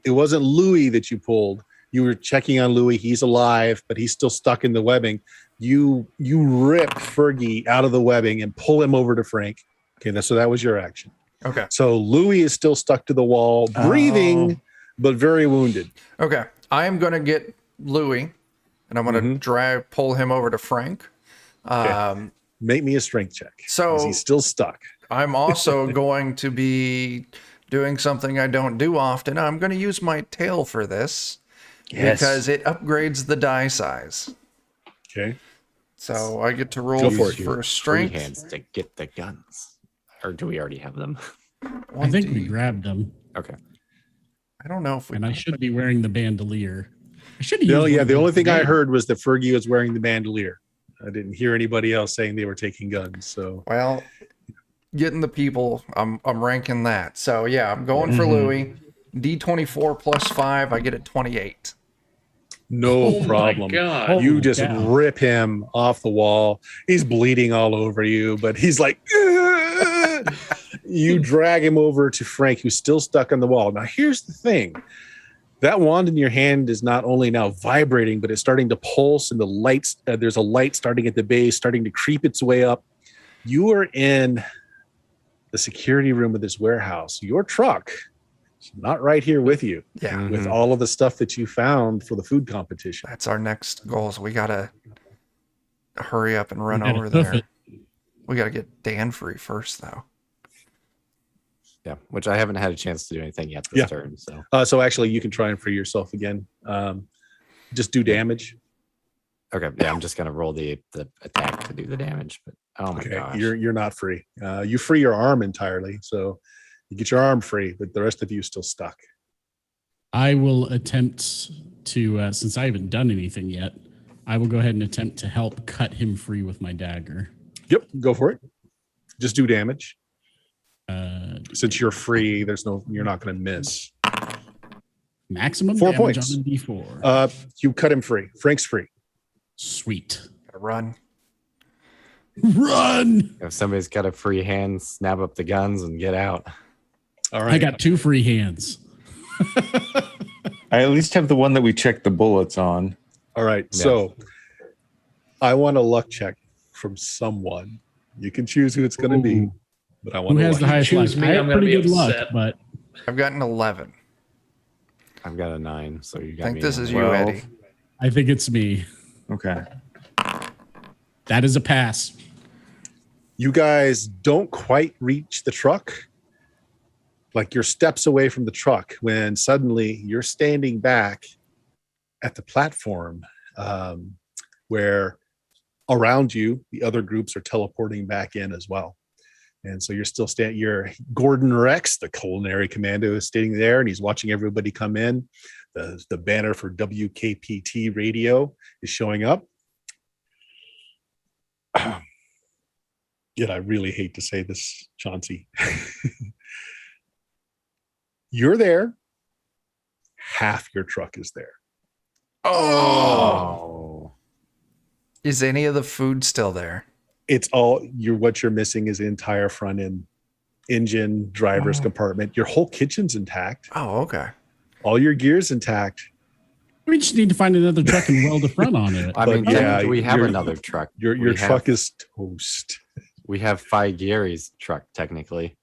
it wasn't Louis that you pulled. You were checking on Louis. He's alive, but he's still stuck in the webbing. You rip Fergie out of the webbing and pull him over to Frank. Okay, so that was your action. Okay. So Louis is still stuck to the wall, breathing, but very wounded. Okay. I am going to get Louis, and I'm going to pull him over to Frank. Okay. Make me a strength check. So he's still stuck. I'm also going to be doing something I don't do often. I'm going to use my tail for this because it upgrades the die size. Okay. So I get to roll for strength. 3 hands to get the guns. Or do we already have them? I think we grabbed them. Okay. I don't know if we. And I should be wearing the bandolier. I should have. The only thing I heard was that Fergie was wearing the bandolier. I didn't hear anybody else saying they were taking guns. So well, getting the people, I'm ranking that. So yeah, I'm going for Louis. D24 plus 5, I get a 28. no problem. My God. You just rip him off the wall. He's bleeding all over you, but he's like, "Ugh." You drag him over to Frank, who's still stuck on the wall. Now, here's the thing. That wand in your hand is not only now vibrating, but it's starting to pulse, and the lights, there's a light starting at the base, starting to creep its way up. You are in the security room of this warehouse. Your truck is not right here with you. Yeah. With all of the stuff that you found for the food competition. That's our next goal. So we got to hurry up and run over there. We got to get Dan free first, though. Yeah, which I haven't had a chance to do anything yet this turn. So actually, you can try and free yourself again. Just do damage. Okay, yeah, I'm just gonna roll the attack to do the damage. But oh my gosh, you're not free. You free your arm entirely, so you get your arm free, but the rest of you still stuck. I will attempt to, since I haven't done anything yet, I will go ahead and attempt to help cut him free with my dagger. Yep, go for it. Just do damage. Since you're free, you're not going to miss. Maximum 4 damage points. on a D4. You cut him free. Frank's free. Sweet. Run. Run! if somebody's got a free hand, snap up the guns and get out. All right. I got 2 free hands. I at least have the one that we checked the bullets on. All right. Yeah. So I want a luck check from someone. You can choose who it's going to be, Ooh. but I want Who a has luck the highest luck? choose me, I I'm have gonna pretty be good luck, upset. but I've got an 11. I've got a 9, so you I got think me. this on is there. you, 12. Eddie. I think it's me. Okay. That is a pass. You guys don't quite reach the truck. Like you're steps away from the truck when suddenly you're standing back at the platform where around you, the other groups are teleporting back in as well. And so you're still standing, you're Gordon Rex, the culinary commando, is standing there and he's watching everybody come in. The banner for WKPT radio is showing up. Yet I really hate to say this, Chauncey. You're there. Half your truck is there. Oh. Is any of the food still there? It's all what you're missing is the entire front end engine, driver's compartment. Your whole kitchen's intact. Oh, okay. All your gear's intact. We just need to find another truck and weld a front on it. I But mean, yeah, technically we have your- another truck. Your We truck have- is toast. We have Figieri's truck, technically.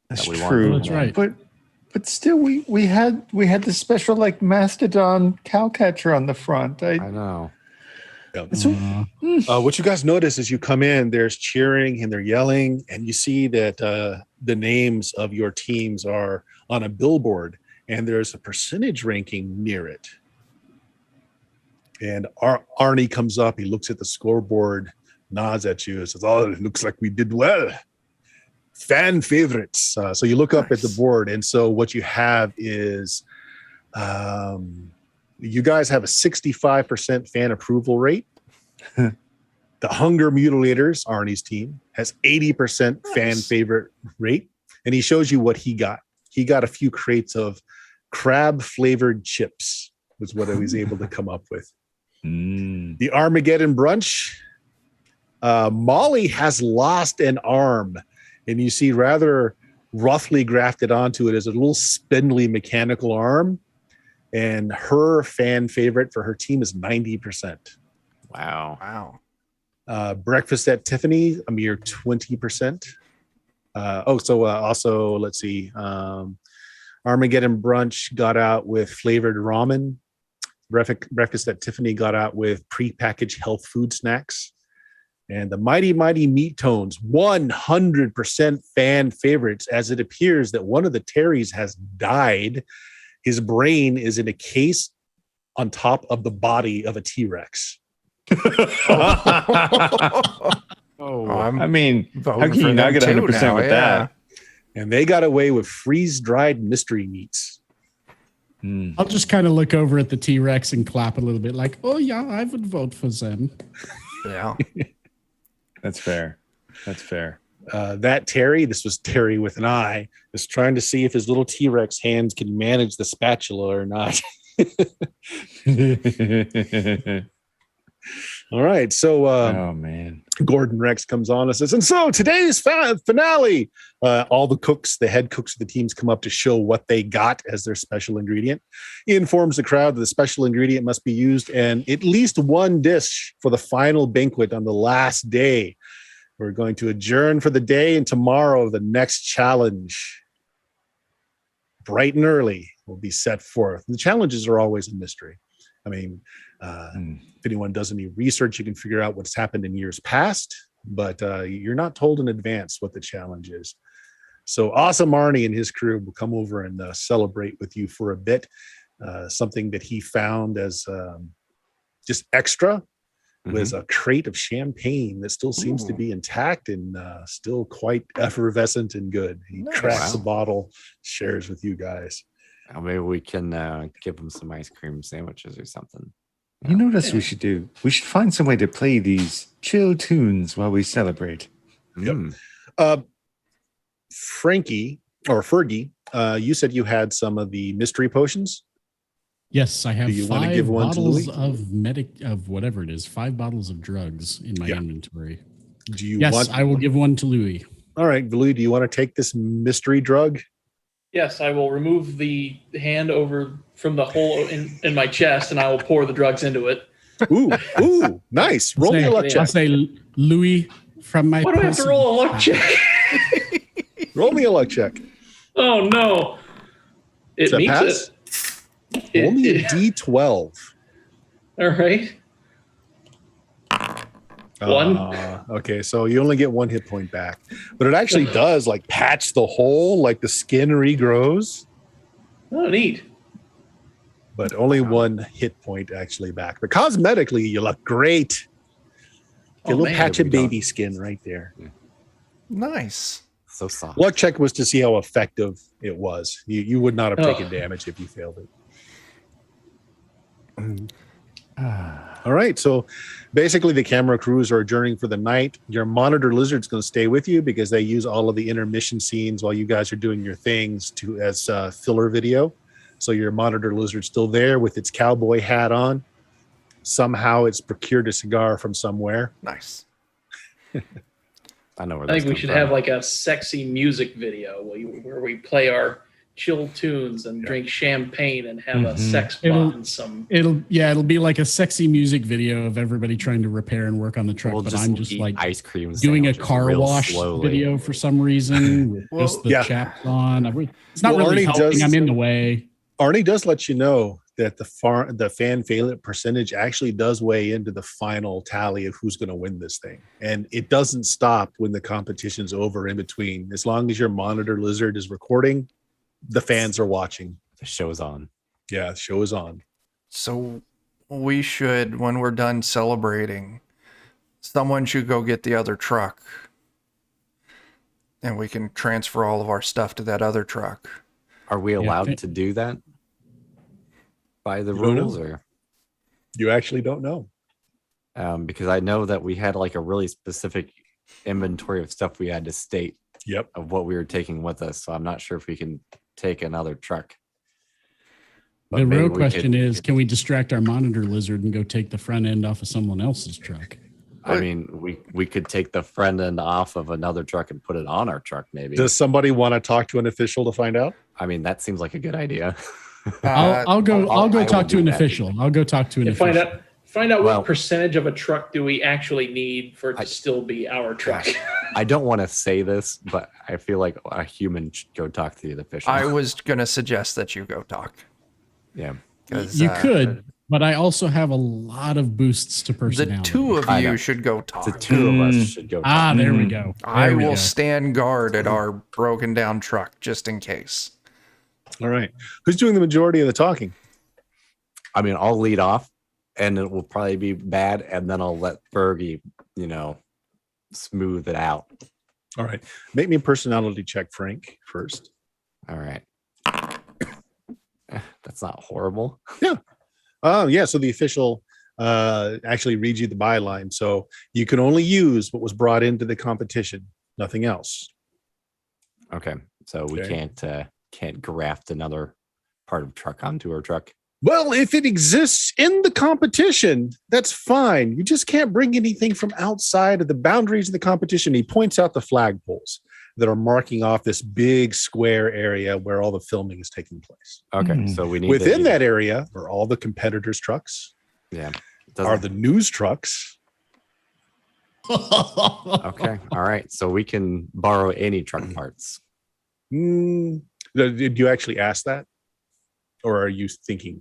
That's That we want. true. That's right. But still, we had the special like mastodon cow catcher on the front. I know. What you guys notice as you come in, there's cheering and they're yelling, and you see that the names of your teams are on a billboard, and there's a percentage ranking near it. And Arnie comes up, he looks at the scoreboard, nods at you, and says, "Oh, it looks like we did well. Fan favorites." So you look up at the board, and so what you have is you guys have a 65% fan approval rate. The Hunger Mutilators, Arnie's team, has 80% fan favorite rate. And he shows you what he got. He got a few crates of crab flavored chips, was what I was able to come up with. The Armageddon Brunch, Molly has lost an arm. And you see rather roughly grafted onto it is a little spindly mechanical arm. And her fan favorite for her team is 90%. Wow. Breakfast at Tiffany, a mere 20%. Also, let's see. Armageddon Brunch got out with flavored ramen. Breakfast at Tiffany got out with prepackaged health food snacks. And the Mighty Meat Tones, 100% fan favorites, as it appears that one of the Terrys has died. His brain is in a case on top of the body of a T-Rex. I'm I mean, how voting can for you not them get too 100% now, with yeah. that? And they got away with freeze-dried mystery meats. I'll just kind of look over at the T-Rex and clap a little bit like, oh, yeah, I would vote for them. Yeah. That's fair. That's fair. That Terry, this was Terry with an I, is trying to see if his little T-Rex hands can manage the spatula or not. All right. So Oh man. Gordon Rex comes on and says, and so today's finale, all the cooks, the head cooks of the teams come up to show what they got as their special ingredient. He informs the crowd that the special ingredient must be used in at least one dish for the final banquet on the last day. We're going to adjourn for the day, and tomorrow the next challenge, bright and early, will be set forth. The challenges are always a mystery. I mean, if anyone does any research, you can figure out what's happened in years past, but you're not told in advance what the challenge is. So Awesome Arnie and his crew will come over and celebrate with you for a bit. Something that he found as just extra was a crate of champagne that still seems to be intact and still quite effervescent and good. He cracks the bottle, shares with you guys. Well, maybe we can give them some ice cream sandwiches or something. You know what else we should do? We should find some way to play these chill tunes while we celebrate. Frankie or Fergie, you said you had some of the mystery potions. Yes, I have Do you wanna 5 give one to bottles Louis? of whatever it is, 5 bottles of drugs in my inventory. Do you Yes, want? I will give one to Louis. All right, Louis, do you want to take this mystery drug? Yes, I will remove the hand over from the hole in my chest, and I will pour the drugs into it. Ooh, nice. Roll me a luck I'll check. say Louis from my. Why do I have to roll a luck check? Roll me a luck check. Oh no! It Does that means pass? it. Roll me a D12. All right. One. Okay, so you only get 1 hit point back, but it actually does like patch the hole, like the skin regrows, Oh, neat. but only 1 hit point actually back. But cosmetically, you look great. Get a Oh, little man. patch of we don't- baby skin right there. Nice. So soft. Luck check was to see how effective it was. You would not have Oh. taken damage if you failed it. All right, so basically the camera crews are adjourning for the night. Your monitor lizard's going to stay with you because they use all of the intermission scenes while you guys are doing your things to as filler video. So your monitor lizard's still there with its cowboy hat on. Somehow it's procured a cigar from somewhere. Nice. I know where I think those we come should from. have like a sexy music video where we play our chill tunes and drink champagne and have a sex It'll- bot and some. It'll be like a sexy music video of everybody trying to repair and work on the truck, We'll but just I'm just eat like ice cream doing a sandwiches car real wash slowly. video for some reason with Well, just the yeah. chaps on. It's not Well, really Arnie helping. does- I'm in the way. Arnie does let you know that the fan failure percentage actually does weigh into the final tally of who's going to win this thing. And it doesn't stop when the competition's over in between. As long as your monitor lizard is recording, the fans are watching. The show's on. Yeah, the show is on. So we should, when we're done celebrating, someone should go get the other truck. And we can transfer all of our stuff to that other truck. Are we allowed to do that by the You don't rules, know. or You actually don't know. because I know that we had like a really specific inventory of stuff we had to state Yep. of what we were taking with us. So I'm not sure if we can take another truck. But The maybe real we question could- is, can we distract our monitor lizard and go take the front end off of someone else's truck? I mean, we could take the front end off of another truck and put it on our truck. Maybe. Does somebody want to talk to an official to find out? I mean, that seems like a good idea. I'll go I will talk to do an that. official. I'll go talk to an And official. find out Well- what percentage of a truck do we actually need for it to still be our truck. I don't want to say this, but I feel like a human should go talk to the official. I was going to suggest that you go talk. yeah. 'Cause, You could, but I also have a lot of boosts to The personality. two of I know. you should go The talk. two of us should go. Talk. There we go. I There we will go. stand guard at our broken down truck just in case. All right. Who's doing the majority of the talking? I mean, I'll lead off, and it will probably be bad, and then I'll let Fergie, smooth it out. All right. Make me a personality check, Frank, first. All right. That's not horrible. Yeah. So the official actually reads you the byline. So you can only use what was brought into the competition, nothing else. Okay, so we Okay. can't graft another part of truck onto our truck. Well, if it exists in the competition, that's fine. You just can't bring anything from outside of the boundaries of the competition. He points out the flagpoles that are marking off this big square area where all the filming is taking place. Okay, so we need Within that area are all the competitors' trucks, Yeah. are the news trucks. Okay. All right. So we can borrow any truck parts. Did you actually ask that? Or are you thinking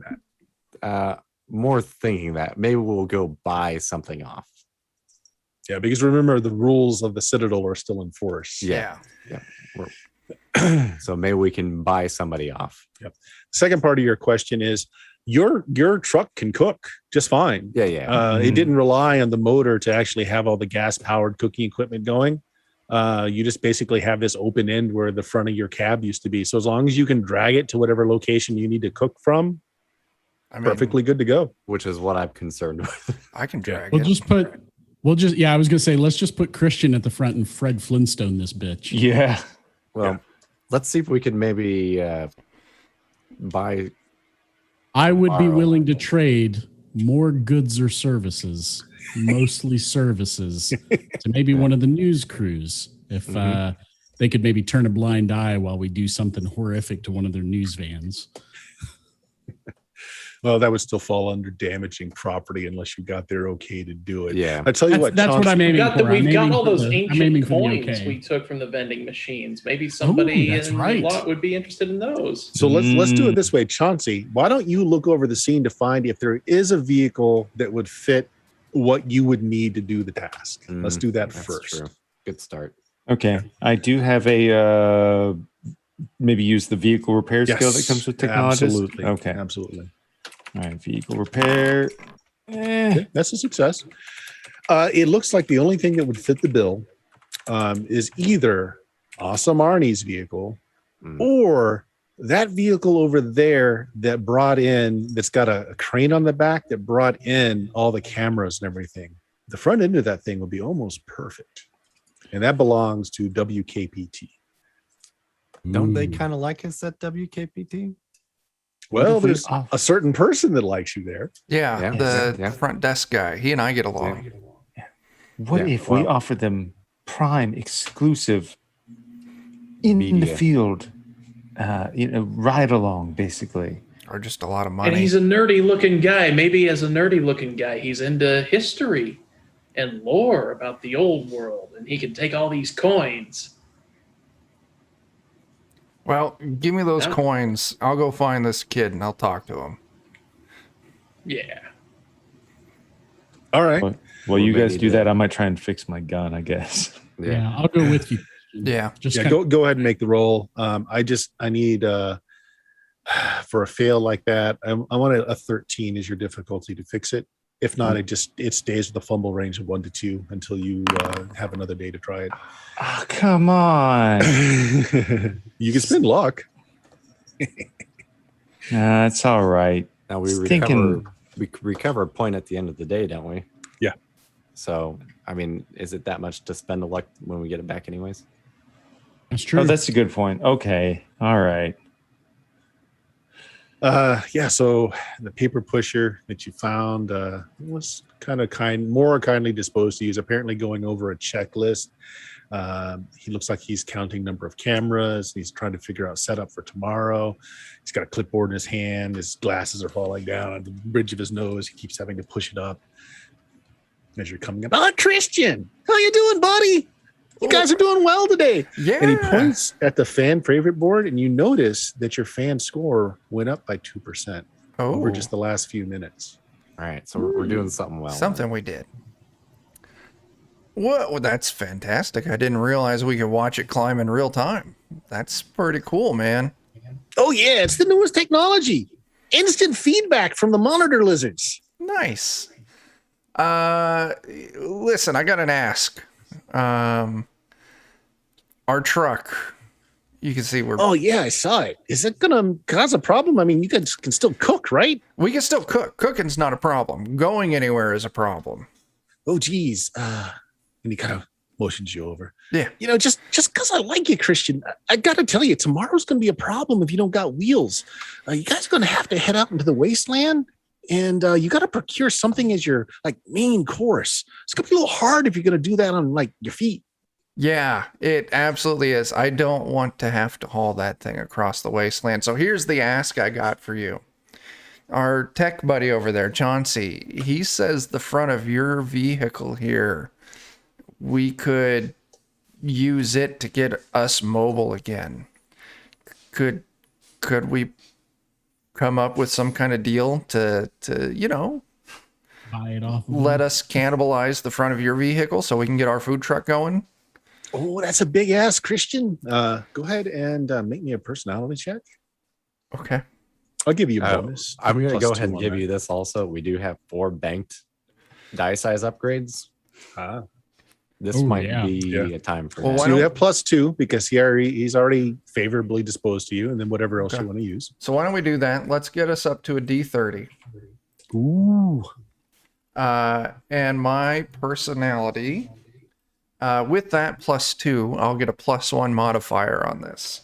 that? More thinking that maybe we'll go buy something off. Yeah, because remember, the rules of the Citadel are still in force. Yeah. So maybe we can buy somebody off. Second part of your question is your truck can cook just fine. Yeah. It didn't rely on the motor to actually have all the gas powered cooking equipment going. You just basically have this open end where the front of your cab used to be. So as long as you can drag it to whatever location you need to cook from, I mean, perfectly good to go. Which is what I'm concerned with. I can drag We'll it. I was gonna say, let's just put Christian at the front and Fred Flintstone this bitch. Yeah. Well, let's see if we can maybe buy. I would be willing to trade more goods or services, mostly services, to maybe one of the news crews. If they could maybe turn a blind eye while we do something horrific to one of their news vans. Well, that would still fall under damaging property unless you got there okay to do it. Yeah. I tell you That's what I'm aiming for. We've got all those I'm ancient aiming for the coins okay. we took from the vending machines. Maybe somebody that's in right. the lot would be interested in those. So let's do it this way, Chauncey. Why don't you look over the scene to find if there is a vehicle that would fit what you would need to do the task? Let's do that That's first. true. Good start. Okay, I do have a maybe use the vehicle repair skill that comes with technology. Absolutely. Okay. Absolutely. All right, vehicle repair. Okay, that's a success. It looks like the only thing that would fit the bill is either Awesome Arnie's vehicle or that vehicle over there that brought in, that's got a crane on the back that brought in all the cameras and everything. The front end of that thing would be almost perfect. And that belongs to WKPT. Don't they kind of like us at WKPT? Well, if we there's a certain person that likes you there. Yeah, Yeah. the front desk guy. He and I get along. What if we offer them Prime exclusive in the Media. field, ride along, basically? Or just a lot of And money. he's a nerdy looking guy. Maybe as a nerdy looking guy, he's into history and lore about the old world, and he can take all these coins. Well, give me those Yeah. coins. I'll go find this kid and I'll talk to him. Yeah. All right. Well, you may guys need do to- that. I might try and fix my gun, I guess. Yeah, I'll go with you. Yeah. Just Yeah, kind go ahead and make the roll. I need for a fail like that. I want a 13 is your difficulty to fix it. If not, it stays with a fumble range of 1 to 2 until you have another day to try it. Oh, come on. You can spend luck. Nah, it's all right. Now we Thinking- recover a point at the end of the day, don't we? Yeah. So, I mean, is it that much to spend a luck when we get it back anyways? That's true. Oh, that's a good point. Okay. All right. Yeah, so the paper pusher that you found was more kindly disposed to you. He's apparently going over a checklist. He looks like he's counting number of cameras. He's trying to figure out setup for tomorrow. He's got a clipboard in his hand. His glasses are falling down on the bridge of his nose. He keeps having to push it up as you're coming up. Oh, Christian, how you doing, buddy? You guys are doing well today. Yeah. And he points at the fan favorite board, and you notice that your fan score went up by 2% over just the last few minutes. All right, so we're doing something well. Something we did. Well, that's fantastic. I didn't realize we could watch it climb in real time. That's pretty cool, man. Oh, yeah, it's the newest technology. Instant feedback from the monitor lizards. Nice. Listen, I got an ask. Our truck, you can see we're Oh, yeah, I saw it. Is it going to cause a problem? I mean, you guys can still cook, right? we can still cook. Cooking's not a problem. Going anywhere is a problem. Oh, geez. And he kind of motions you over. Yeah. You know, just because I like you, Christian, I got to tell you, tomorrow's going to be a problem if you don't got wheels. You guys are going to have to head out into the wasteland, and you got to procure something as your main course. It's going to be a little hard if you're going to do that on your feet. Yeah, it absolutely is. I don't want to have to haul that thing across the wasteland. So here's the ask I got for you. Our tech buddy over there, Chauncey, he says the front of your vehicle here, we could use it to get us mobile again. Could we come up with some kind of deal to buy it off. let us cannibalize the front of your vehicle so we can get our food truck going? Oh, that's a big ass, Christian. Go ahead and make me a personality check. Okay. I'll give you a bonus. I'm going to Plus go 2 ahead and on give that. you this also. We do have 4 banked die size upgrades. Ah. This Oh, might yeah. be a time for Well, that. why So you don't- have plus 2 because he's already favorably disposed to you, and then whatever else Okay. you want to use. So why don't we do that? Let's get us up to a D30. Ooh. And my personality, with that plus 2, I'll get a +1 modifier on this.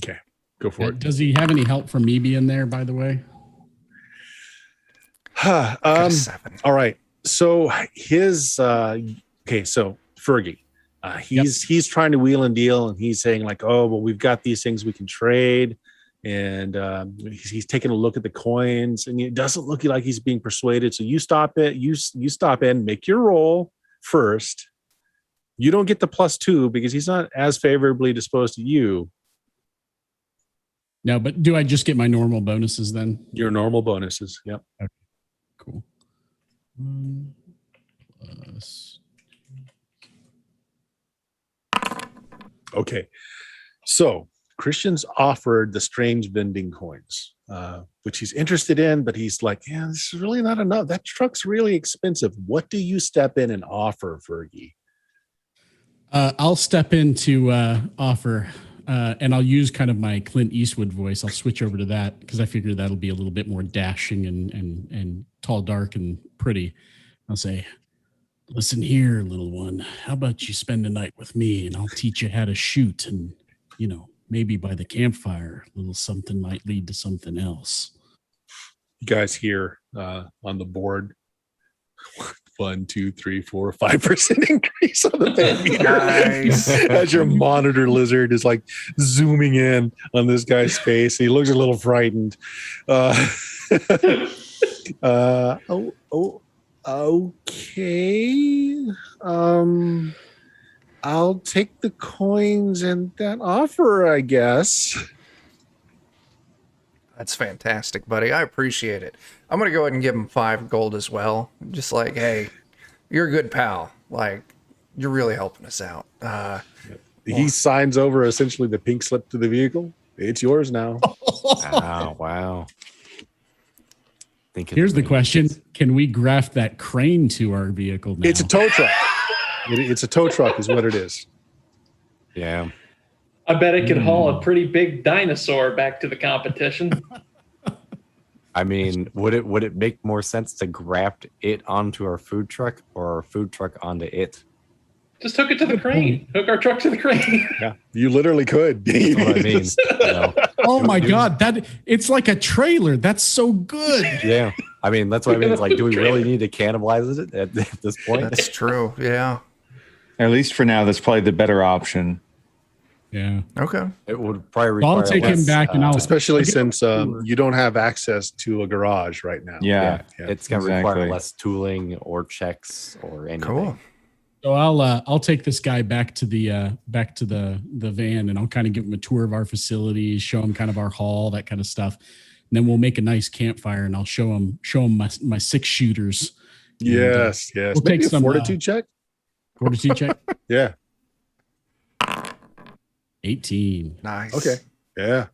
Okay, go for it. Does he have any help from me being there, by the way? Got a 7. All right. So his okay, so Fergie, he's trying to wheel and deal, and he's saying oh, well, we've got these things we can trade. and he's taking a look at the coins, and it doesn't look like he's being persuaded. So you stop it. You stop in, make your roll first. You don't get the +2 because he's not as favorably disposed to you. No, but do I just get my normal bonuses then? Your normal bonuses. Yep. Okay, cool. Plus. Okay. So Christian's offered the strange vending coins, which he's interested in, but he's like, yeah, this is really not enough. That truck's really expensive. What do you step in and offer, Fergie? I'll step in to offer, and I'll use kind of my Clint Eastwood voice. I'll switch over to that because I figure that'll be a little bit more dashing and tall, dark, and pretty. I'll say, listen here, little one. How about you spend the night with me, and I'll teach you how to shoot, and maybe by the campfire, a little something might lead to something else. You guys hear on the board 1, 2, 3, 4, 5% increase on the band meter. Nice. As your monitor lizard is like zooming in on this guy's face. He looks a little frightened. Okay. I'll take the coins and that offer, I guess. That's fantastic, buddy. I appreciate it. I'm going to go ahead and give him 5 gold as well. Just like, hey, you're a good pal. Like, you're really helping us out. He signs over essentially the pink slip to the vehicle. It's yours now. Oh, wow. Here's the question. Can we graft that crane to our vehicle now? It's a tow truck. It's a tow truck is what it is. Yeah. I bet it could haul a pretty big dinosaur back to the competition. I mean, would it make more sense to graft it onto our food truck or our food truck onto it? Just hook it to the crane. Hook our truck to the crane. Yeah, you literally could. That's what I mean. Oh my God, it's like a trailer. That's so good. Yeah. I mean, that's what I mean. It's like, do we really need to cannibalize it at this point? That's true. Yeah. At least for now, that's probably the better option. Yeah. Okay. It would probably I'll require take him less, back and I'll Especially since you don't have access to a garage right now. Yeah. it's going to require exactly. less tooling or checks or anything. Cool. So I'll take this guy back to the van, and I'll kind of give him a tour of our facilities, show him kind of our hall, that kind of stuff. And then we'll make a nice campfire, and I'll show him my 6 shooters. Yes. We'll Maybe take a some fortitude check. Fortitude check. Yeah. 18. Nice. Okay. Yeah.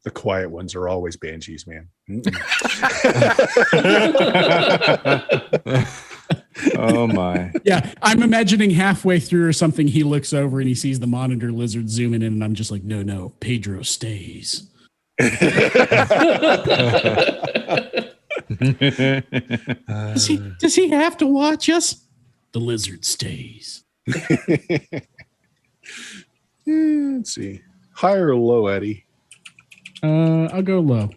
The quiet ones are always banshees, man. Oh my. Yeah, I'm imagining halfway through or something, he looks over and he sees the monitor lizard zooming in, and I'm just like, no, Pedro stays. Does he have to watch us? The lizard stays. Let's see. High or low, Eddie? I'll go low.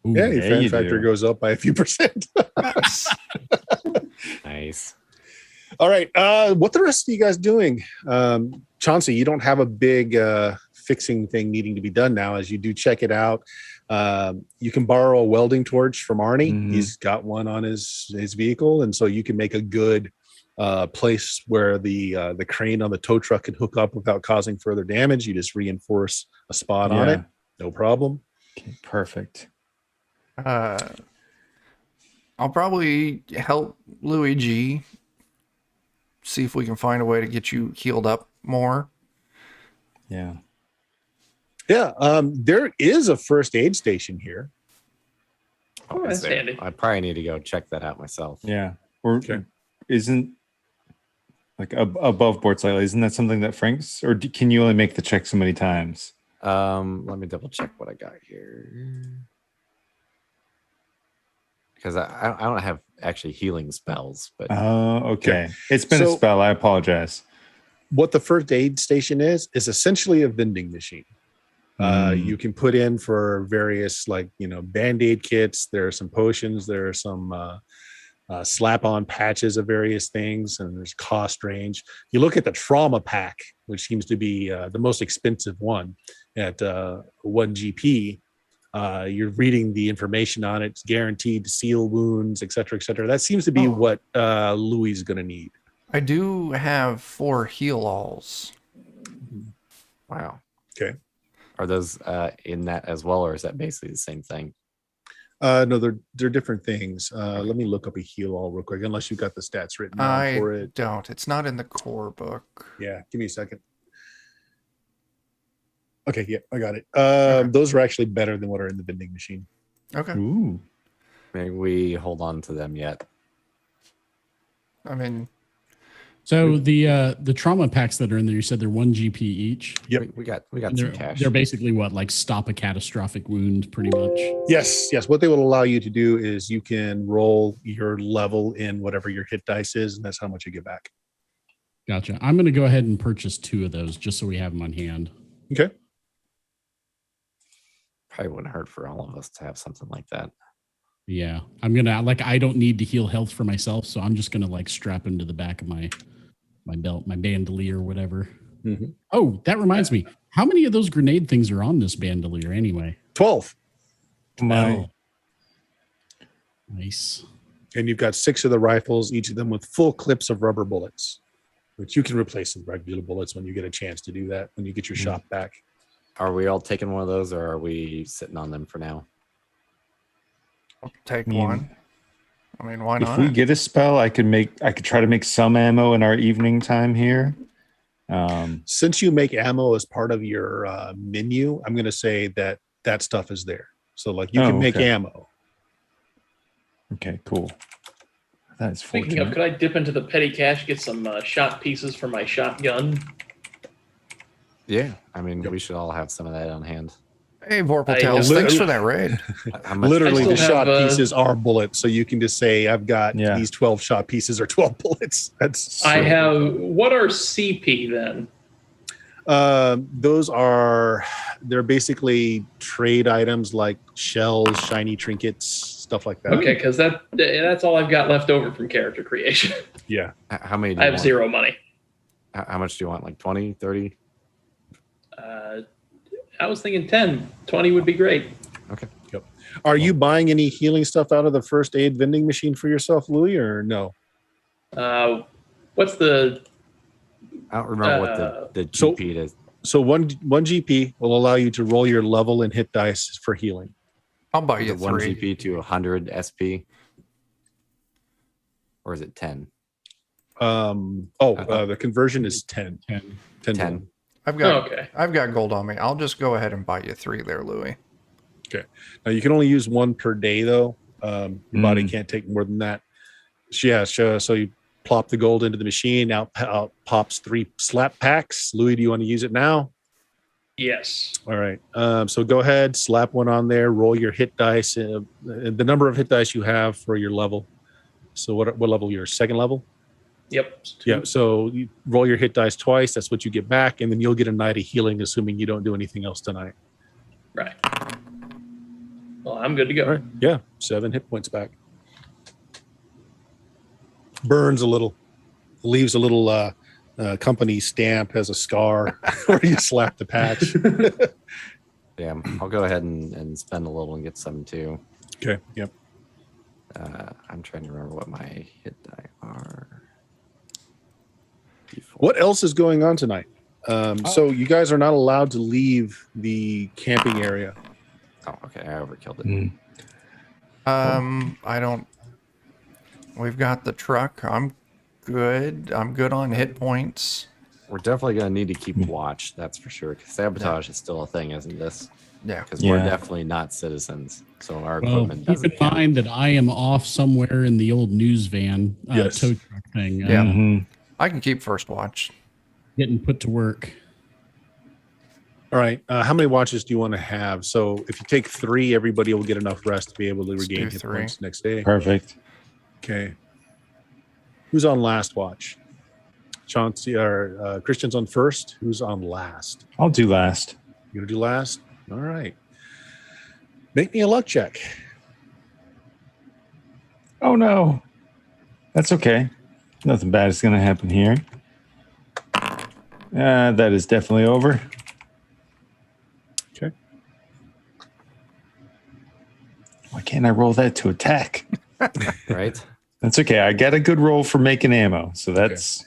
Ooh, Yeah, your yeah, fan you factor do. goes up by a few percent. Nice. All right. What the rest of you guys doing? Chauncey, you don't have a big fixing thing needing to be done now. As you do check it out, you can borrow a welding torch from Arnie. Mhm. He's got one on his vehicle, and so you can make a good place where the crane on the tow truck can hook up without causing further damage. You just reinforce a spot on Yeah. it. No problem. Okay, perfect. I'll probably help Luigi see if we can find a way to get you healed up more. Yeah. Yeah. There is a first aid station here. Oh, Is that's there? handy. I probably need to go check that out myself. Yeah. Or Okay. isn't like above board slightly? Isn't that something that Frank's, or can you only make the check so many times? Let me double check what I got here. Because I don't have actually healing spells, but Oh, okay. It's been a So- spell. I apologize. What the first aid station is essentially a vending machine. You can put in for various, like, Band-Aid kits. There are some potions. There are some slap on patches of various things, and there's cost range. You look at the trauma pack, which seems to be the most expensive one at 1 GP. You're reading the information on it. It's guaranteed to seal wounds, et cetera, et cetera. That seems to be what Louis is going to need. I do have 4 heal-alls. Wow. Okay. Are those in that as well, or is that basically the same thing? No, they're different things. Let me look up a heal all real quick, unless you've got the stats written down for it. I don't. It's not in the core book. Yeah, give me a second. Okay, yeah, I got it. Those are actually better than what are in the vending machine. Okay. Ooh. Maybe we hold on to them yet. I mean, So the trauma packs that are in there, you said they're 1 GP each. Yep. We got And some cash. they're basically what, like stop a catastrophic wound, pretty much. Yes. What they will allow you to do is you can roll your level in whatever your hit dice is, and that's how much you get back. Gotcha. I'm going to go ahead and purchase 2 of those just so we have them on hand. Okay. Probably wouldn't hurt for all of us to have something like that. Yeah. I'm going to, I don't need to heal health for myself, so I'm just going to strap into the back of my belt, my bandolier, whatever. Mm-hmm. Oh, that reminds me. How many of those grenade things are on this bandolier anyway? 12. Oh. Nice. And you've got 6 of the rifles, each of them with full clips of rubber bullets, which you can replace with regular bullets when you get a chance to do that, when you get your shop back. Are we all taking one of those, or are we sitting on them for now? I'll take one. I mean, why If not? we get a spell, I could try to make some ammo in our evening time here. Since you make ammo as part of your menu, I'm going to say that stuff is there. So you can make ammo. Okay, cool. That's Speaking of, fortunate. could I dip into the petty cash, get some shot pieces for my shotgun? Yeah, I mean, we should all have some of that on hand. Hey, Vorpal I- Tales, thanks for that raid. How much- Literally, I the still shot have, pieces are bullets. So you can just say, I've got these 12 shot pieces or 12 bullets. That's I have. What are CP then? they're basically trade items like shells, shiny trinkets, stuff like that. Okay, because that's all I've got left over from character creation. Yeah. How many do I you have want? 0 money. How much do you want? Like 20, 30? I was thinking 10. 20 would be great. Okay. Yep. Are you buying any healing stuff out of the first aid vending machine for yourself, Louis, or no? What's the? I don't remember what the so- GP is. So one GP will allow you to roll your level and hit dice for healing. I'll buy Is you it 1 3. GP to 100 SP? Or is it 10? The conversion is 10. 10. 10. I've got Okay. I've got gold on me. I'll just go ahead and buy you 3 there, Louis. Now you can only use 1 per day though. Your body can't take more than that. So you plop the gold into the machine. Out pops 3 slap packs. Louis, do you want to use it now? Yes. All right. So go ahead, slap one on there. Roll your hit dice. The number of hit dice you have for your level. So what level? Your second level? Yep. Yeah. So you roll your hit dice twice. That's what you get back, and then you'll get a night of healing, assuming you don't do anything else tonight. Right. Well, I'm good to go. All right. Yeah. 7 hit points back. Burns a little. Leaves a little company stamp. Has a scar where you slap the patch. Yeah, I'll go ahead and spend a little and get some too. Okay. Yep. I'm trying to remember what my hit die are. What else is going on tonight? So you guys are not allowed to leave the camping area. Oh, okay. I overkilled it. I don't. We've got the truck. I'm good. I'm good on hit points. We're definitely going to need to keep watch, that's for sure. Because sabotage is still a thing, isn't this? Yeah. Because we're definitely not citizens. So our Well, equipment keep doesn't in count. mind that I am off somewhere in the old news van Yes. tow truck thing. Yeah. I can keep first watch. Getting put to work. All right. How many watches do you want to have? So if you take 3, everybody will get enough rest to be able to Let's regain do hit 3. points next day. Perfect. Okay. Who's on last watch? Chauncey or Christian's on first. Who's on last? I'll do last. You gonna do last? All right. Make me a luck check. Oh no. That's okay. Nothing bad is going to happen here. That is definitely over. Okay. Why can't I roll that to attack? Right? That's okay. I got a good roll for making ammo, so that's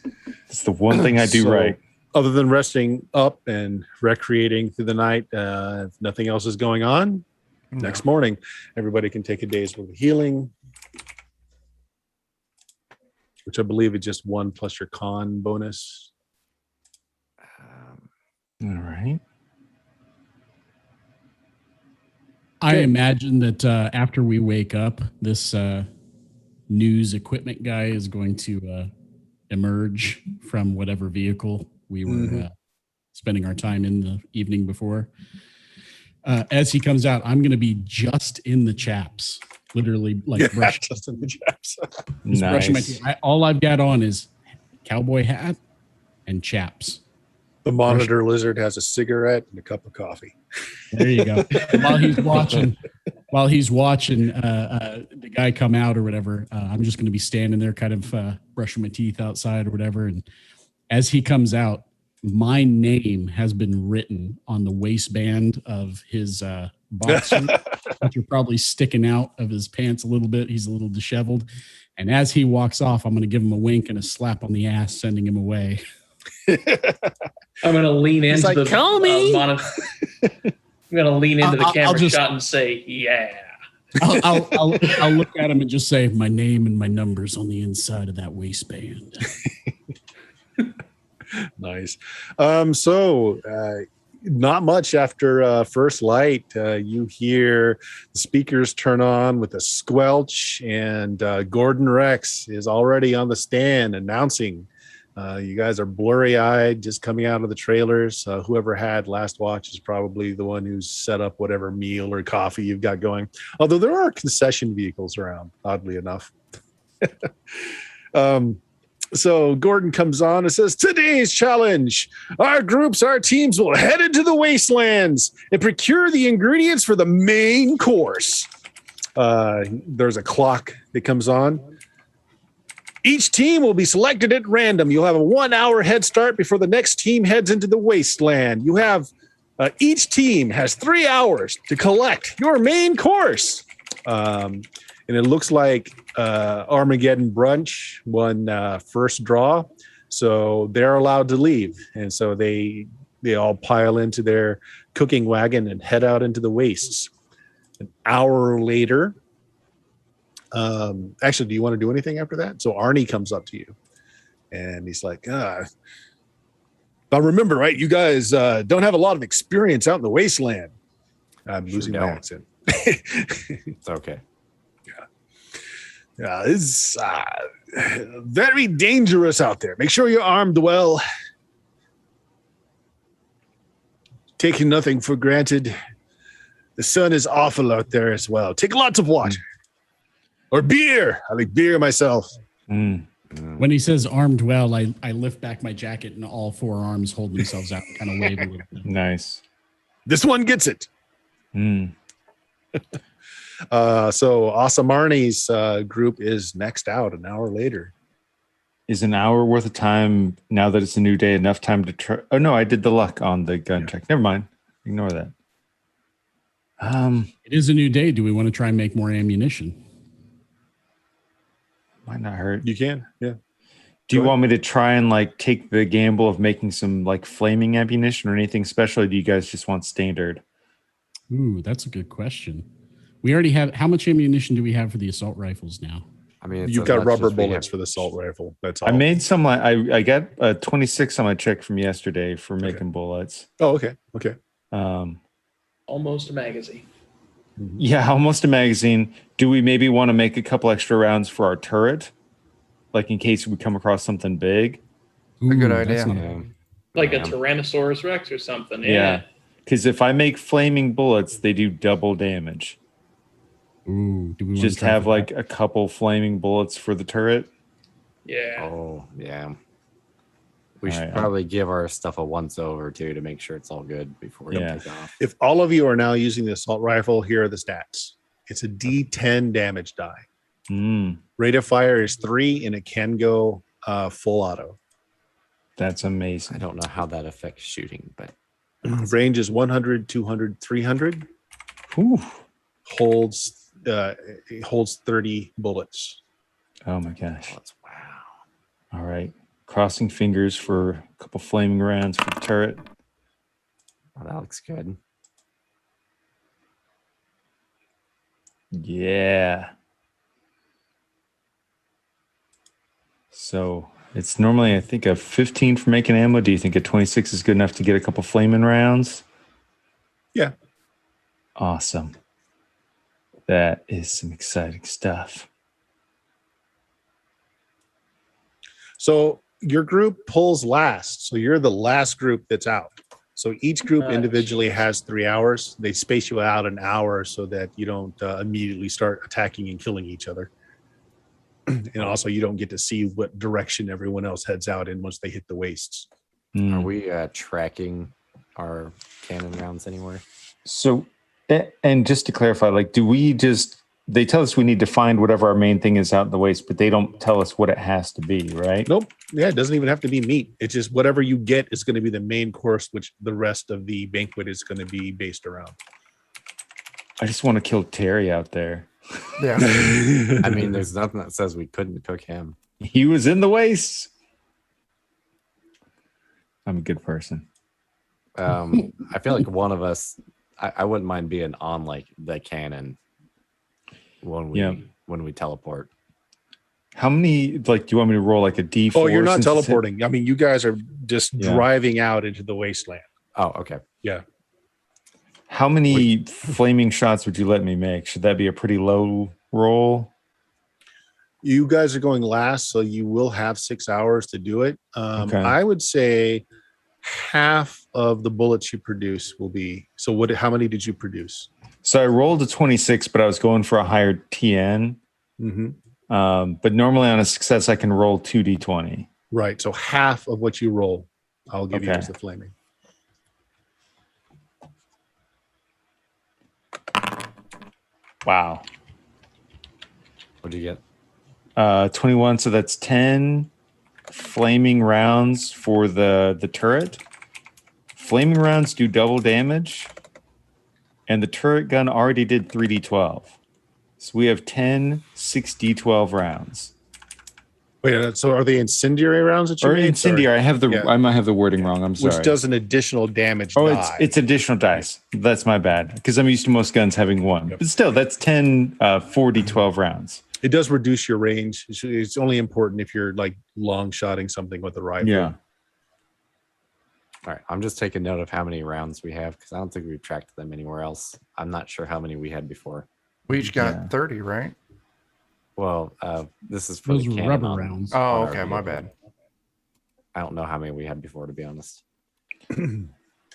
the one thing I do So, right. Other than resting up and recreating through the night, if nothing else is going on, next morning, everybody can take a day's worth of healing, which I believe is just 1 plus your con bonus. All right. I imagine that after we wake up, this news equipment guy is going to emerge from whatever vehicle we were spending our time in the evening before. As he comes out, I'm going to be just in the chaps, literally like brushing, just in the chaps. just brushing my Nice. teeth. All I've got on is cowboy hat and chaps. The monitor lizard has a cigarette and a cup of coffee. There you go. And while he's watching the guy come out or whatever, I'm just going to be standing there, kind of brushing my teeth outside or whatever. And as he comes out, my name has been written on the waistband of his boxer, which are probably sticking out of his pants a little bit. He's a little disheveled. And as he walks off, I'm going to give him a wink and a slap on the ass, sending him away. I'm going to lean into like, the "Call me." monitor. I'm going to lean into the I'll camera just- shot and say, yeah. I'll look at him and just say my name and my numbers on the inside of that waistband. Nice. So not much after first light. You hear the speakers turn on with a squelch, and Gordon Rex is already on the stand announcing. You guys are blurry-eyed, just coming out of the trailers. Whoever had last watch is probably the one who's set up whatever meal or coffee you've got going. Although there are concession vehicles around, oddly enough. So Gordon comes on and says, today's challenge, our teams will head into the wastelands and procure the ingredients for the main course. There's a clock that comes on. Each team will be selected at random. You'll have a 1 hour head start before the next team heads into the wasteland. You have each team has 3 hours to collect your main course. And it looks like Armageddon Brunch won first draw, so they're allowed to leave. And so they all pile into their cooking wagon and head out into the wastes. An hour later, actually, do you want to do anything after that? So Arnie comes up to you, and he's like, I remember, right? You guys don't have a lot of experience out in the wasteland. I'm losing my accent. It's okay. Yeah, it's very dangerous out there. Make sure you're armed well. Taking nothing for granted. The sun is awful out there as well. Take lots of water. Or beer. I like beer myself. When he says armed well, I lift back my jacket and all 4 arms hold themselves out and kind of wave a little bit. Nice. This one gets it. So Awesome Arnie's group is next out an hour later. Is an hour worth of time, now that it's a new day, enough time to try? Oh, no, I did the luck on the gun check. Never mind. Ignore that. It is a new day. Do we want to try and make more ammunition? Might not hurt. You can, yeah. Do you want me to try and like take the gamble of making some like flaming ammunition or anything special? Or do you guys just want standard? Ooh, that's a good question. We already have, how much ammunition do we have for the assault rifles now? I mean, it's You've as got much rubber as we bullets have. for the assault rifle. That's all. I made some. I got 26 on my check from yesterday for making bullets. Oh, okay. Okay. Almost a magazine. Yeah, almost a magazine. Do we maybe want to make a couple extra rounds for our turret, like in case we come across something big? A good Ooh, idea. that's not- Yeah. Like Yeah. a Tyrannosaurus Rex or something. Yeah, because if I make flaming bullets, they do double damage. Ooh, do we want Just to try have for like a couple flaming bullets for the turret. Yeah. Oh, yeah. We should Alright, probably give our stuff a once over too to make sure it's all good before we Yeah. take off. If all of you are now using the assault rifle, here are the stats. It's a D10 damage die. Rate of fire is 3, and it can go full auto. That's amazing. I don't know how that affects shooting, but Range is 100, 200, 300. Ooh. Holds it holds 30 bullets. Oh my gosh. wow. All right. Crossing fingers for a couple flaming rounds for the turret. Oh, that looks good. Yeah. So it's normally, I think, a 15 for making ammo. Do you think a 26 is good enough to get a couple flaming rounds? Yeah. Awesome. That is some exciting stuff. So your group pulls last. So you're the last group that's out. So each group individually has 3 hours. They space you out an hour so that you don't immediately start attacking and killing each other. And also you don't get to see what direction everyone else heads out in once they hit the wastes. Are we tracking our cannon rounds anywhere? So, and just to clarify, like, do we just, they tell us we need to find whatever our main thing is out in the waste, but they don't tell us what it has to be, right? Nope. Yeah, it doesn't even have to be meat. It's just whatever you get is going to be the main course, which the rest of the banquet is going to be based around. I just want to kill Terry out there. Yeah. I mean, there's nothing that says we couldn't cook him. He was in the waste. I'm a good person. I feel like one of us, I wouldn't mind being on like the cannon when we teleport. How many, like, do you want me to roll like a D4? Oh, you're not since it's hit- teleporting. I mean, you guys are just driving out into the wasteland. Oh, okay. Yeah. How many flaming shots would you let me make? Should that be a pretty low roll? You guys are going last, so you will have 6 hours to do it. Okay. I would say half of the bullets you produce will be. So what? How many did you produce? So I rolled a 26, but I was going for a higher TN. Mm-hmm. But normally on a success, I can roll 2d20. Right. So half of what you roll, I'll give you as the flaming. Wow. What'd you get? 21. So that's 10 flaming rounds for the turret. Flaming rounds do double damage. And the turret gun already did 3d12. So we have 10 6d12 rounds. Wait, so are they incendiary rounds that you Or made? incendiary. I might have the wording wrong. I'm sorry. Which does an additional damage Oh, die. it's additional dice. That's my bad. Because I'm used to most guns having one. Yep. But still, that's 10 4d12 rounds. It does reduce your range. It's only important if you're like long shotting something with a rifle. Yeah. All right. I'm just taking note of how many rounds we have because I don't think we've tracked them anywhere else. I'm not sure how many we had before. We each got 30, right? Well, this is for Those the were cannon rubber on- rounds. Oh, on our okay. My vehicle. bad. I don't know how many we had before, to be honest.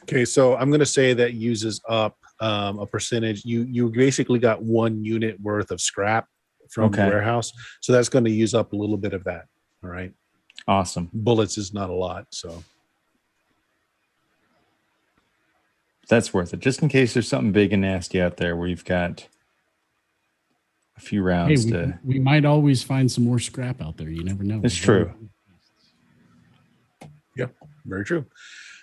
Okay, so I'm going to say that uses up a percentage. You basically got 1 unit worth of scrap from the warehouse, so that's going to use up a little bit of that. All right. Awesome. Bullets is not a lot, so That's worth it. Just in case there's something big and nasty out there where you've got a few rounds to. We might always find some more scrap out there. You never know. It's true. yeah, very true.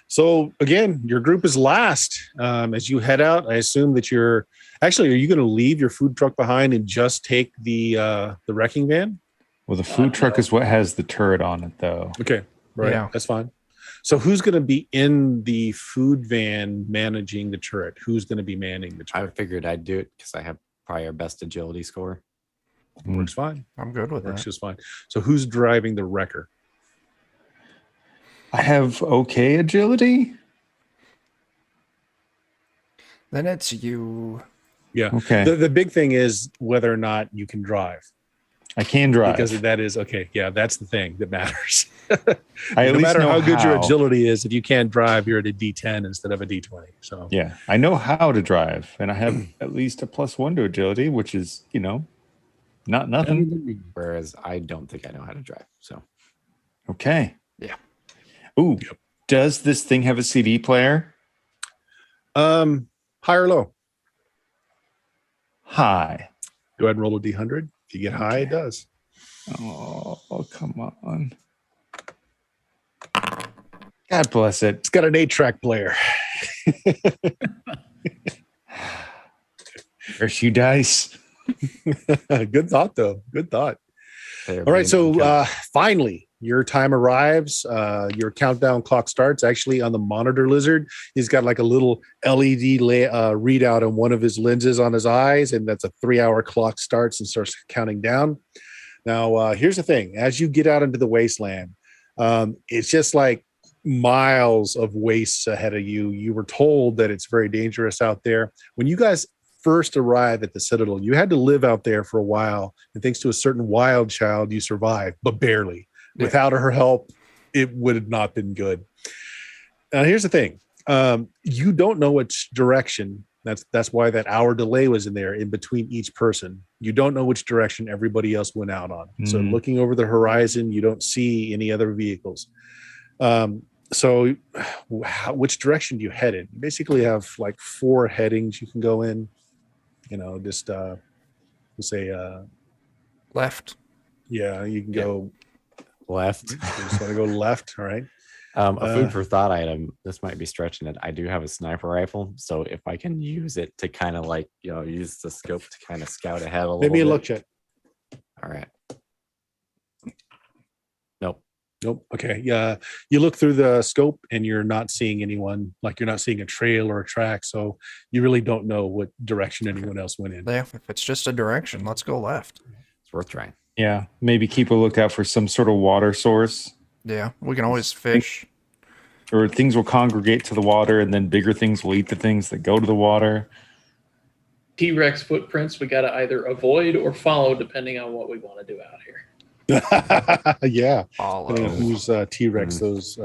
So again, your group is last. As you head out, I assume that are you going to leave your food truck behind and just take the wrecking van? Well, the food truck is what has the turret on it, though. Okay, right. Yeah. That's fine. So who's going to be in the food van managing the turret? Who's going to be manning the I turret? figured I'd do it because I have probably our best agility score. Works fine. I'm good with Works that. just fine. So who's driving the wrecker? I have okay agility. Then it's you. Yeah. Okay. The big thing is whether or not you can drive. I can drive. Because that is okay. Yeah, that's the thing that matters. I at no least matter know how good your how. agility is, if you can't drive, you're at a D10 instead of a D20. So Yeah, I know how to drive, and I have at least a +1 to agility, which is, not nothing. Whereas I don't think I know how to drive. So Okay. Yeah. Ooh, does this thing have a CD player? high or low? High. Go ahead and roll a D100. If you get high, it does. Oh, come on. God bless it. It's got an 8-track player. There's you dice. Good thought, though. Good thought. They're All right, being so uncovered. finally, your time arrives. Your countdown clock starts. Actually, on the monitor lizard, he's got like a little LED readout on one of his lenses on his eyes, and that's a 3-hour clock starts and starts counting down. Now, here's the thing. As you get out into the wasteland, it's just like miles of wastes ahead of you. You were told that it's very dangerous out there. When you guys first arrived at the Citadel, you had to live out there for a while. And thanks to a certain wild child, you survived, but barely. Yeah. Without her help, it would have not been good. Now, here's the thing. You don't know which direction. That's why that hour delay was in there in between each person. You don't know which direction everybody else went out on. So looking over the horizon, you don't see any other vehicles. So which direction do you head in? You basically have like 4 headings you can go in. You know, just we'll say Left. yeah, you can go Left. you just want to go left. All right. A food for thought item. This might be stretching it. I do have a sniper rifle, so if I can use it to kind of like, use the scope to kind of scout ahead a little Maybe a bit. look check. All right. Nope. Okay. Yeah. You look through the scope and you're not seeing anyone, like you're not seeing a trail or a track. So you really don't know what direction anyone else went in. Yeah, if it's just a direction, let's go left. It's worth trying. Yeah, maybe keep a lookout for some sort of water source, Yeah, we can always fish. or things will congregate to the water, and then bigger things will eat the things that go to the water. T-Rex footprints we got to either avoid or follow depending on what we want to do out here. Yeah. Follow. Depending on whose T-Rex those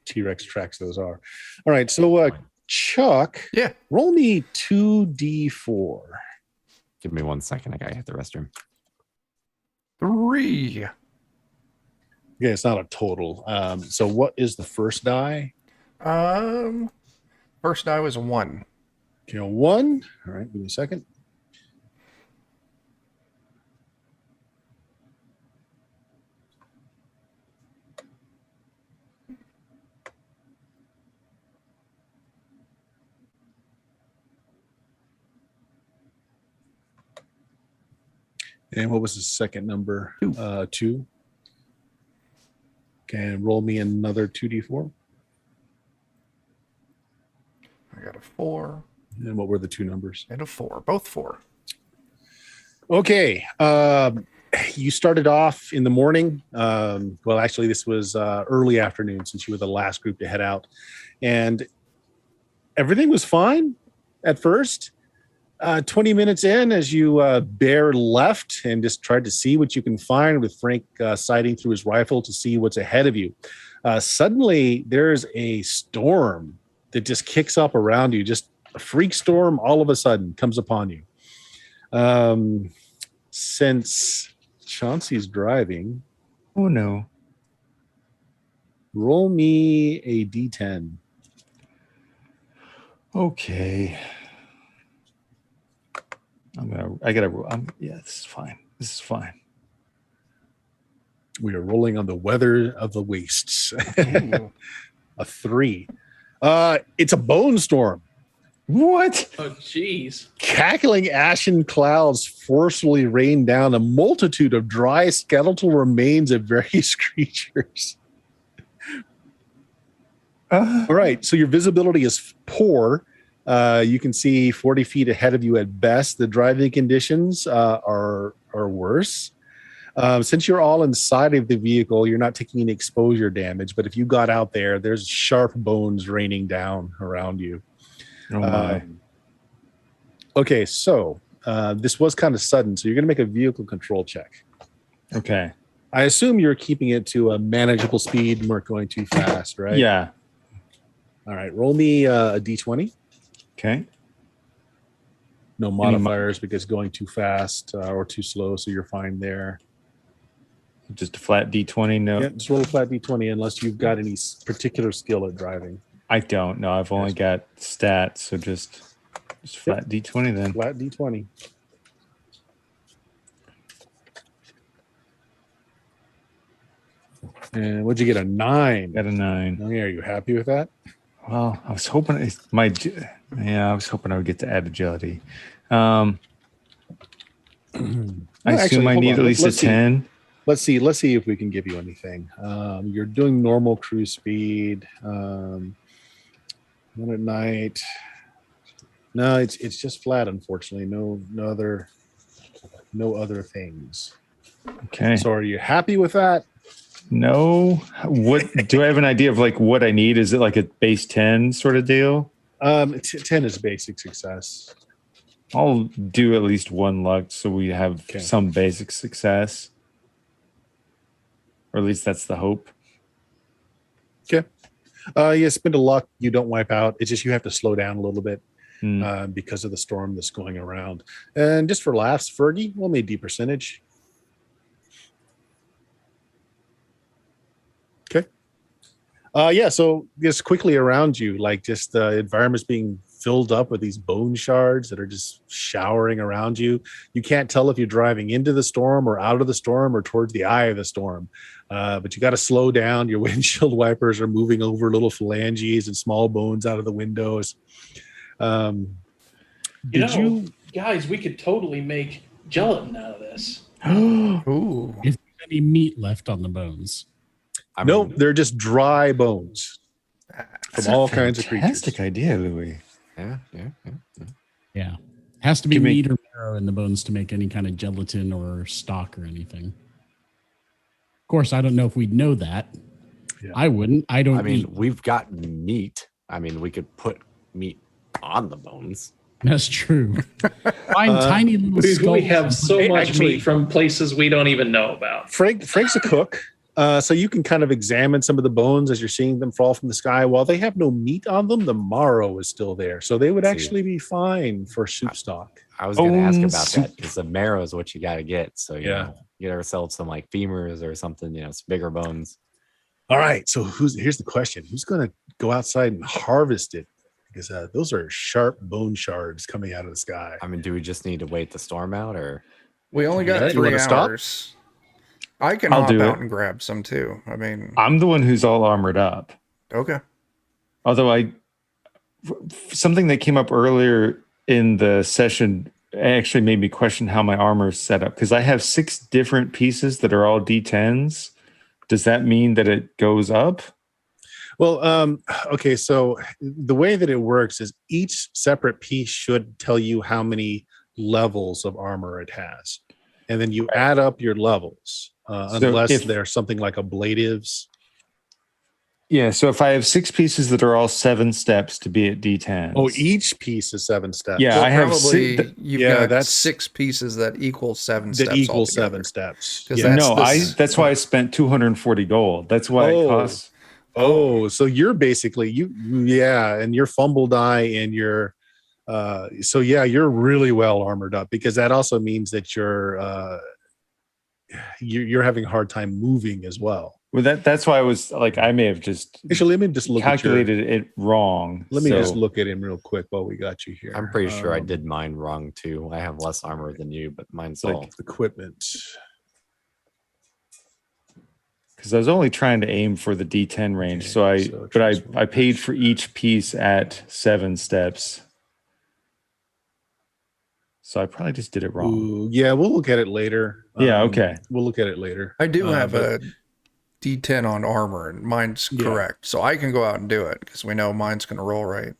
T-Rex tracks those are. All right. So Chuck, Yeah. roll me 2d4. Give me 1 second. I gotta hit the restroom. 3. Yeah, it's not a total. So what is the first die? First die was 1. Okay, 1. All right, give me a second. And what was the second number? 2. 2. Okay, and roll me another 2d4. I got a 4 And what were the 2 numbers? and a 4. Both 4. Okay. You started off in the morning. Well, actually, this was early afternoon since you were the last group to head out. And everything was fine at first. 20 minutes in, as you bear left and just tried to see what you can find with Frank sighting through his rifle to see what's ahead of you. Suddenly, there's a storm that just kicks up around you. Just a freak storm all of a sudden comes upon you. Since Chauncey's driving, Oh no. roll me a d10. Okay. Yeah, this is fine. This is fine. We are rolling on the weather of the wastes. Ooh. A 3. It's a bone storm. What? Oh, jeez. Cackling ashen clouds forcefully rain down a multitude of dry skeletal remains of various creatures. All right, so your visibility is poor. You can see 40 feet ahead of you at best. The driving conditions are worse. Since you're all inside of the vehicle, you're not taking any exposure damage. But if you got out there, there's sharp bones raining down around you. Oh my. Okay, so this was kind of sudden. So you're going to make a vehicle control check. Okay. I assume you're keeping it to a manageable speed and weren't going too fast, right? Yeah. All right, roll me a d20. Okay. No modifiers because going too fast or too slow, so you're fine there. Just a flat D20. No, Yeah, just roll a flat d20 unless you've got any particular skill at driving. I don't. No, I've only got stats, so just flat D20 then. Flat d20. And what'd you get? A 9. Got a 9. Oh, yeah, are you happy with that? Well, I was hoping I was hoping I would get to add agility. I assume I hold need on. at least a Let's see. 10. Let's see if we can give you anything. You're doing normal cruise speed. One at night. No, it's just flat, unfortunately. No other things. Okay. So are you happy with that? No. What do I have an idea of like what I need? Is it like a base 10 sort of deal? 10 is basic success. I'll do at least 1 luck so we have Okay. some basic success. Or at least that's the hope. Okay. Yeah, spend a luck. You don't wipe out. It's just you have to slow down a little bit because of the storm that's going around. And just for laughs, Fergie, we'll make D percentage. Okay. Yeah, so just quickly around you, like just the environment's being filled up with these bone shards that are just showering around you. You can't tell if you're driving into the storm or out of the storm or towards the eye of the storm. But you got to slow down. Your windshield wipers are moving over little phalanges and small bones out of the windows. Guys, we could totally make gelatin out of this. Ooh. Is there any meat left on the bones? Nope, they're just dry bones from all kinds of creatures. Fantastic idea, Louis. Yeah. Has to be Give me- meat or marrow in the bones to make any kind of gelatin or stock or anything. Of course, I don't know if we'd know that. Yeah. I wouldn't. I don't I mean, eat. we've got meat. I mean, we could put meat on the bones. That's true. Find tiny little skulls. We have so much Actually- meat from places we don't even know about. Frank's a cook, so you can kind of examine some of the bones as you're seeing them fall from the sky. While they have no meat on them, the marrow is still there, so they would actually be fine for soup stock. I was going to ask Bones about soup. that because the marrow is what you got to get. So, you Yeah. know, get ourselves some like femurs or something, you know, some bigger bones. All right, so here's the question: who's going to go outside and harvest it? Because those are sharp bone shards coming out of the sky. I mean, do we just need to wait the storm out or? We only got Yeah, you 3 wanna stop? hours. I can I'll hop do out it. and grab some too. I mean, I'm the one who's all armored up. okay. Although something that came up earlier in the session actually made me question how my armor is set up because I have 6 different pieces that are all D10s. Does that mean that it goes up? Well, okay, so the way that it works is each separate piece should tell you how many levels of armor it has. And then you add up your levels, unless if- there's something like ablatives. Yeah, so if I have 6 pieces that are all 7 steps to be at D10. Oh, each piece is 7 steps. Yeah, Well, I have probably six. you've yeah, got that's- 6 pieces that equal 7 That steps. equals altogether. 7 steps. 'Cause Yeah. that's That's why I spent 240 gold. That's why it costs. Oh, so you're basically and your fumble die and your you're really well armored up because that also means that you're having a hard time moving as well. Well, that's why I was like, I may have just Actually, let me just look calculated it wrong. Let me So- just look at him real quick while we got you here. I'm pretty sure I did mine wrong too. I have less armor than you, but mine's all. Like equipment. because I was only trying to aim for the D10 range. Okay, So I paid for each piece at 7 steps. So I probably just did it wrong. Ooh, yeah, we'll look at it later. Yeah, okay. We'll look at it later. I do have but- a D10 on armor, and mine's Yeah. correct. So I can go out and do it because we know mine's going to roll right.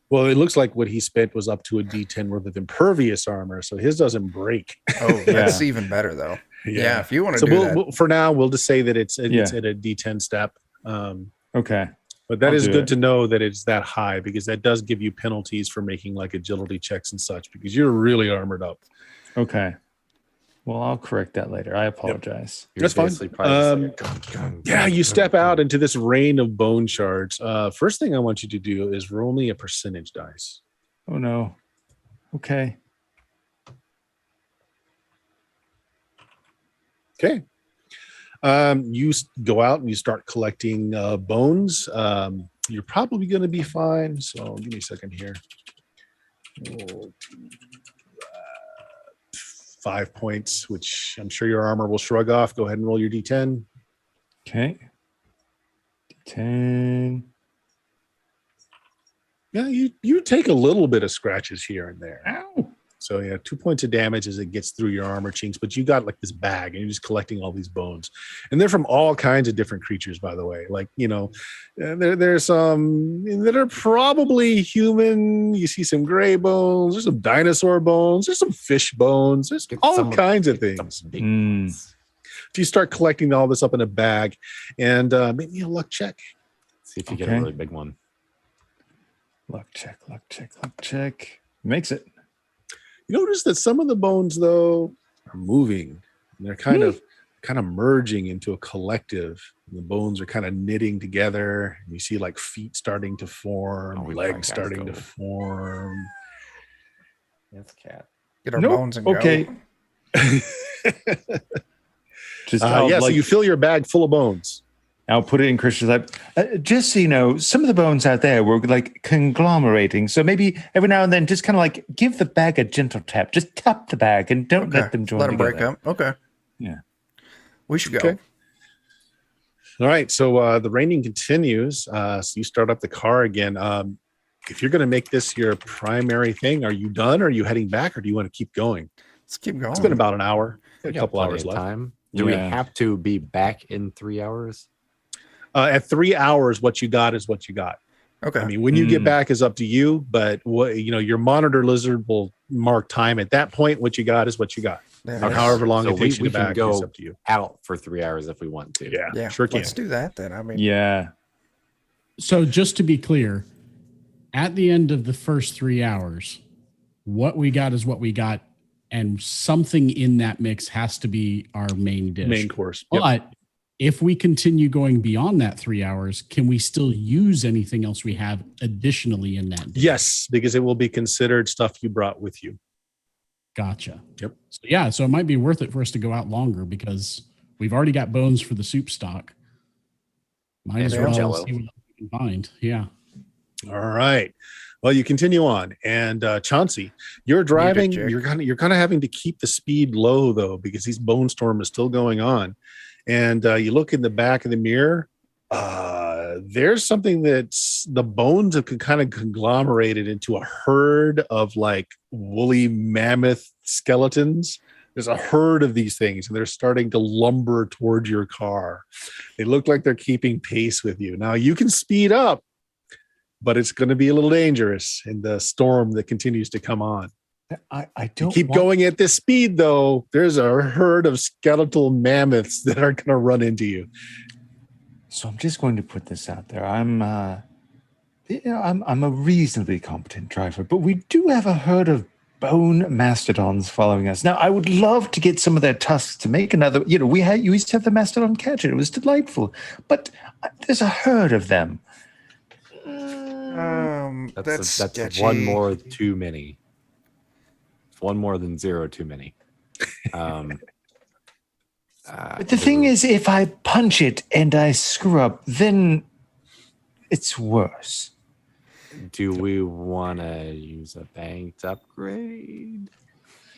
Well, it looks like what he spent was up to a D10 worth of impervious armor, so his doesn't break. Oh, that's even better, though. Yeah, if you want to So do that. we'll for now we'll just say that it's Yeah. at a D10 step. Okay. But that I'll is do good it. to know that it's that high because that does give you penalties for making like agility checks and such because you're really armored up. Okay. Well, I'll correct that later. I apologize. You're That's fine. basically probably just like, gung, Yeah, gung, you gung, step gung. out into this rain of bone shards. First thing I want you to do is roll me a percentage dice. Oh, no. Okay. Okay. You go out and you start collecting bones. You're probably going to be fine. So give me a second here. 5 points, which I'm sure your armor will shrug off. Go ahead and roll your D10. Okay. 10. Yeah, you take a little bit of scratches here and there. Ow. So 2 points of damage as it gets through your armor chinks, but you got like this bag and you're just collecting all these bones. And they're from all kinds of different creatures, by the way. Like, there's some that are probably human. You see some gray bones, there's some dinosaur bones, there's some fish bones, there's all kinds of things. Big ones. If you start collecting all this up in a bag and maybe a luck check. See if you get a really big one. Luck check. Makes it. You notice that some of the bones, though, are moving. And they're kind of merging into a collective. And the bones are kind of knitting together. And you see like feet starting to form, legs starting to form. That's cat. Get our bones and go. Okay. So you fill your bag full of bones. I'll put it in Christian's lap. Just so you know, some of the bones out there were like conglomerating. So maybe every now and then, just kind of like give the bag a gentle tap. Just tap the bag and don't let them join Let them together. break up. Okay. Yeah. We should go. Okay. All right. So the raining continues. So you start up the car again. If you're going to make this your primary thing, are you done? Or are you heading back? Or do you want to keep going? Let's keep going. It's been about an hour. We A couple got plenty hours of left. time. Do we have to be back in 3 hours? At 3 hours, what you got is what you got. Okay. I mean, when you get back is up to you, but your monitor lizard will mark time at that point. What you got is what you got. Yeah, However long So it takes you we to can back go is up to you. out for 3 hours if we want to. Yeah, sure can. Let's do that then. I mean, Yeah. So just to be clear, at the end of the first 3 hours, what we got is what we got, and something in that mix has to be our main dish. Main course. Yep. But if we continue going beyond that 3 hours, can we still use anything else we have additionally in that dish? Yes, because it will be considered stuff you brought with you. Gotcha. Yep. So it might be worth it for us to go out longer because we've already got bones for the soup stock. Might as well Jell-O. see what we can find. Yeah. All right. Well, you continue on, and Chauncey, you're driving. Jake. You're kind of having to keep the speed low though, because these bone storm is still going on. And you look in the back of the mirror. There's something that's the bones have kind of conglomerated into a herd of like woolly mammoth skeletons. There's a herd of these things, and they're starting to lumber towards your car. They look like they're keeping pace with you. Now you can speed up, but it's going to be a little dangerous in the storm that continues to come on. I don't Keep going at this speed, though. There's a herd of skeletal mammoths that are going to run into you. So I'm just going to put this out there. I'm a reasonably competent driver, but we do have a herd of bone mastodons following us. Now, I would love to get some of their tusks to make another. You used to have the mastodon catcher. It was delightful, but there's a herd of them. That's That's sketchy. one more too many. It's one more than zero too many. But the thing is, if I punch it and I screw up, then it's worse. Do we want to use a banked upgrade?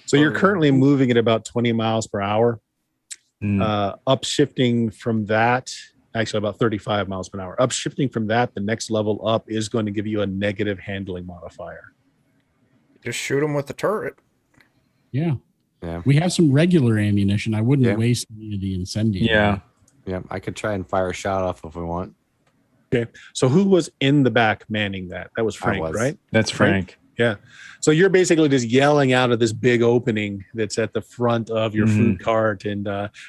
So you're currently moving at about 20 miles per hour. Mm. Upshifting from that, actually about 35 miles per hour. Upshifting from that, the next level up is going to give you a negative handling modifier. Just shoot them with the turret. Yeah. Yeah. We have some regular ammunition. I wouldn't waste any of the incendiary. Yeah, I could try and fire a shot off if we want. Okay. So who was in the back manning that? That was I Frank, was. right? That's Frank. Yeah. So you're basically just yelling out of this big opening that's at the front of your food cart, and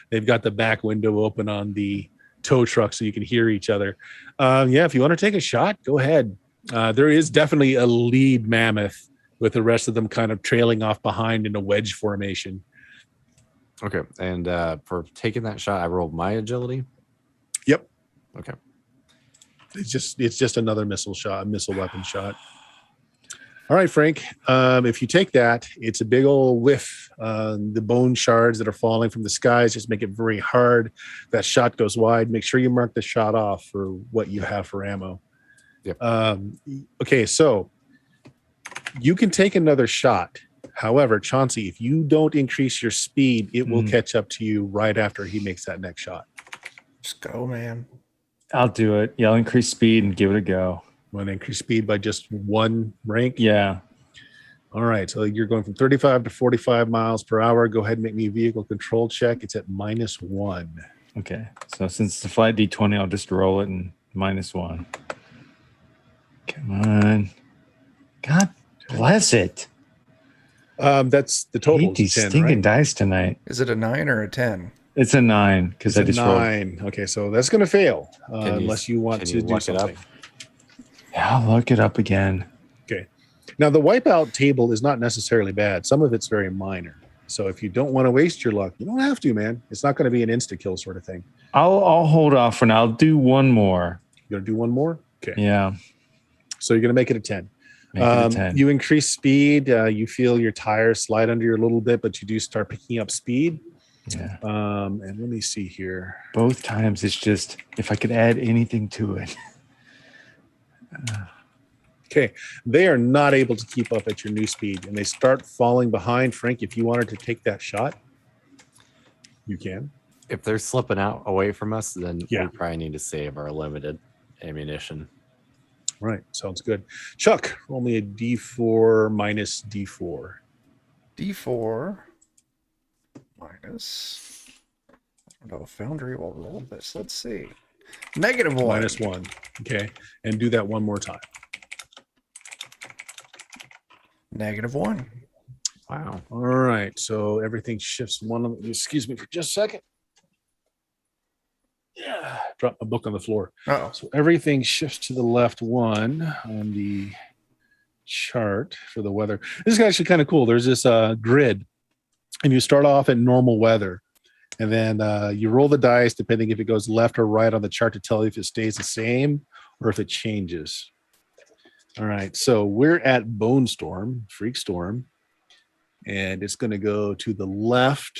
they've got the back window open on the tow truck so you can hear each other. If you want to take a shot, go ahead. There is definitely a lead mammoth with the rest of them kind of trailing off behind in a wedge formation. Okay, and for taking that shot, I rolled my agility. Yep. Okay. It's just another missile weapon shot. All right, Frank. If you take that, it's a big old whiff. The bone shards that are falling from the skies just make it very hard. That shot goes wide. Make sure you mark the shot off for what you have for ammo. Yep. Okay, so you can take another shot, However, Chauncey, if you don't increase your speed, it will catch up to you right after he makes that next shot. Just go, man. I'll do it. Yeah, I'll increase speed and give it a go. Want to increase speed by just 1 rank? Yeah. All right. So you're going from 35 to 45 miles per hour. Go ahead and make me a vehicle control check. It's at -1. Okay. So since it's a flat D20, I'll just roll it and -1. Come on. God bless it. That's the total. Hate these 10, stinking right? dice tonight. Is it a 9 or a 10? It's a 9 because I It's a just rolled. 9. Okay, so that's going to fail unless you want can to you do look it up? something. Yeah, I'll look it up again. Okay. Now, the wipeout table is not necessarily bad. Some of it's very minor. So if you don't want to waste your luck, you don't have to, man. It's not going to be an insta-kill sort of thing. I'll hold off for now. I'll do one more. You're going to do one more? Okay. Yeah. So you're going to make it a 10. Make it a 10. You increase speed. You feel your tires slide under you a little bit, but you do start picking up speed. Yeah. And let me see here. Both times it's just if I could add anything to it. Okay. They are not able to keep up at your new speed, and they start falling behind. Frank, if you wanted to take that shot, you can. If they're slipping out away from us, then Yeah. we probably need to save our limited ammunition. Right. Sounds good. Chuck, roll me a D4 minus D4. D4 minus. I don't know if Foundry will roll this. Let's see. -1. -1. Okay. And do that one more time. -1. Wow. All right. So everything shifts one. Excuse me for just a second. Yeah. Drop my book on the floor. Oh, So everything shifts to the left 1 on the chart for the weather. This is actually kind of cool. There's this grid, and you start off at normal weather, and then you roll the dice depending if it goes left or right on the chart to tell you if it stays the same or if it changes. All right, so we're at Bone Storm, Freak Storm, and it's going to go to the left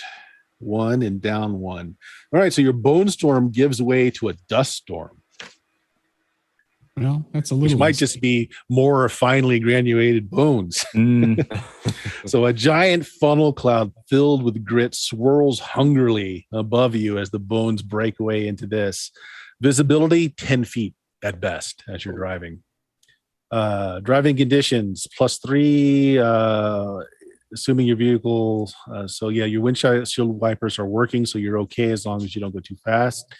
1 and down 1. All right, so your Bone Storm gives way to a Dust Storm, Well, that's a which little. might just be more finely granulated bones. So a giant funnel cloud filled with grit swirls hungrily above you as the bones break away into this. Visibility 10 feet at best as you're driving. Driving conditions +3, assuming your vehicle. So yeah, your windshield wipers are working, so you're okay as long as you don't go too fast.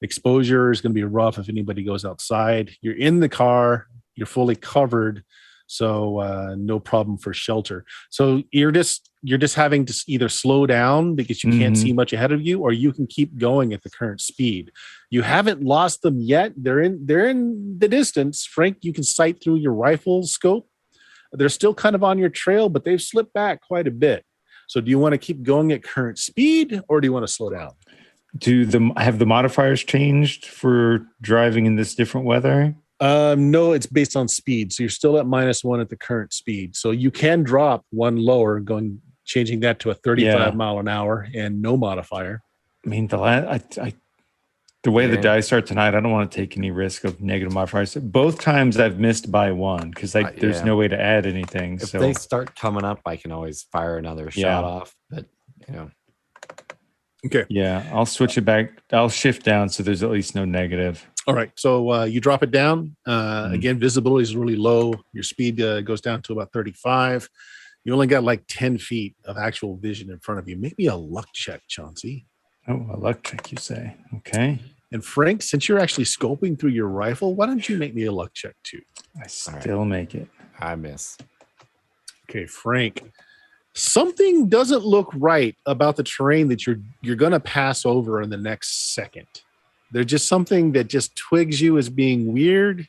Exposure is going to be rough if anybody goes outside. You're in the car, you're fully covered, so no problem for shelter. So you're just having to either slow down because you can't see much ahead of you, or you can keep going at the current speed. You haven't lost them yet. They're in the distance. Frank, you can sight through your rifle scope. They're still kind of on your trail, but they've slipped back quite a bit. So do you want to keep going at current speed, or do you want to slow down? Have the modifiers changed for driving in this different weather? No, it's based on speed. So you're still at -1 at the current speed. So you can drop 1 lower, changing that to a 35 mile an hour and no modifier. I mean, the way the dice are tonight, I don't want to take any risk of negative modifiers. Both times I've missed by 1 because there's no way to add anything. If So they start coming up, I can always fire another shot off. But Okay. yeah, I'll switch it back. I'll shift down so there's at least no negative. All right. So you drop it down. Again, visibility is really low. Your speed goes down to about 35. You only got like 10 feet of actual vision in front of you. Maybe a luck check, Chauncey. Oh, a luck check, you say? Okay. And Frank, since you're actually scoping through your rifle, why don't you make me a luck check too? I still make it. I miss. Okay, Frank. Something doesn't look right about the terrain that you're going to pass over in the next second. There's just something that just twigs you as being weird.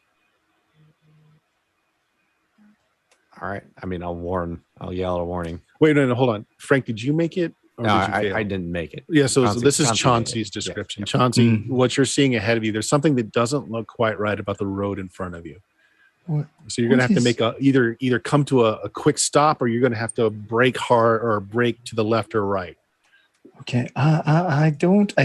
All right. I mean, I'll yell a warning. Wait, no, hold on. Frank, did you make it? Or No, did you fail? I didn't make it. Yeah, so this is Chauncey Chauncey's made it. description. Yeah. Chauncey, what you're seeing ahead of you, there's something that doesn't look quite right about the road in front of you. What? So you're going to have to make either come to a quick stop, or you're going to have to brake hard or brake to the left or right. Okay. I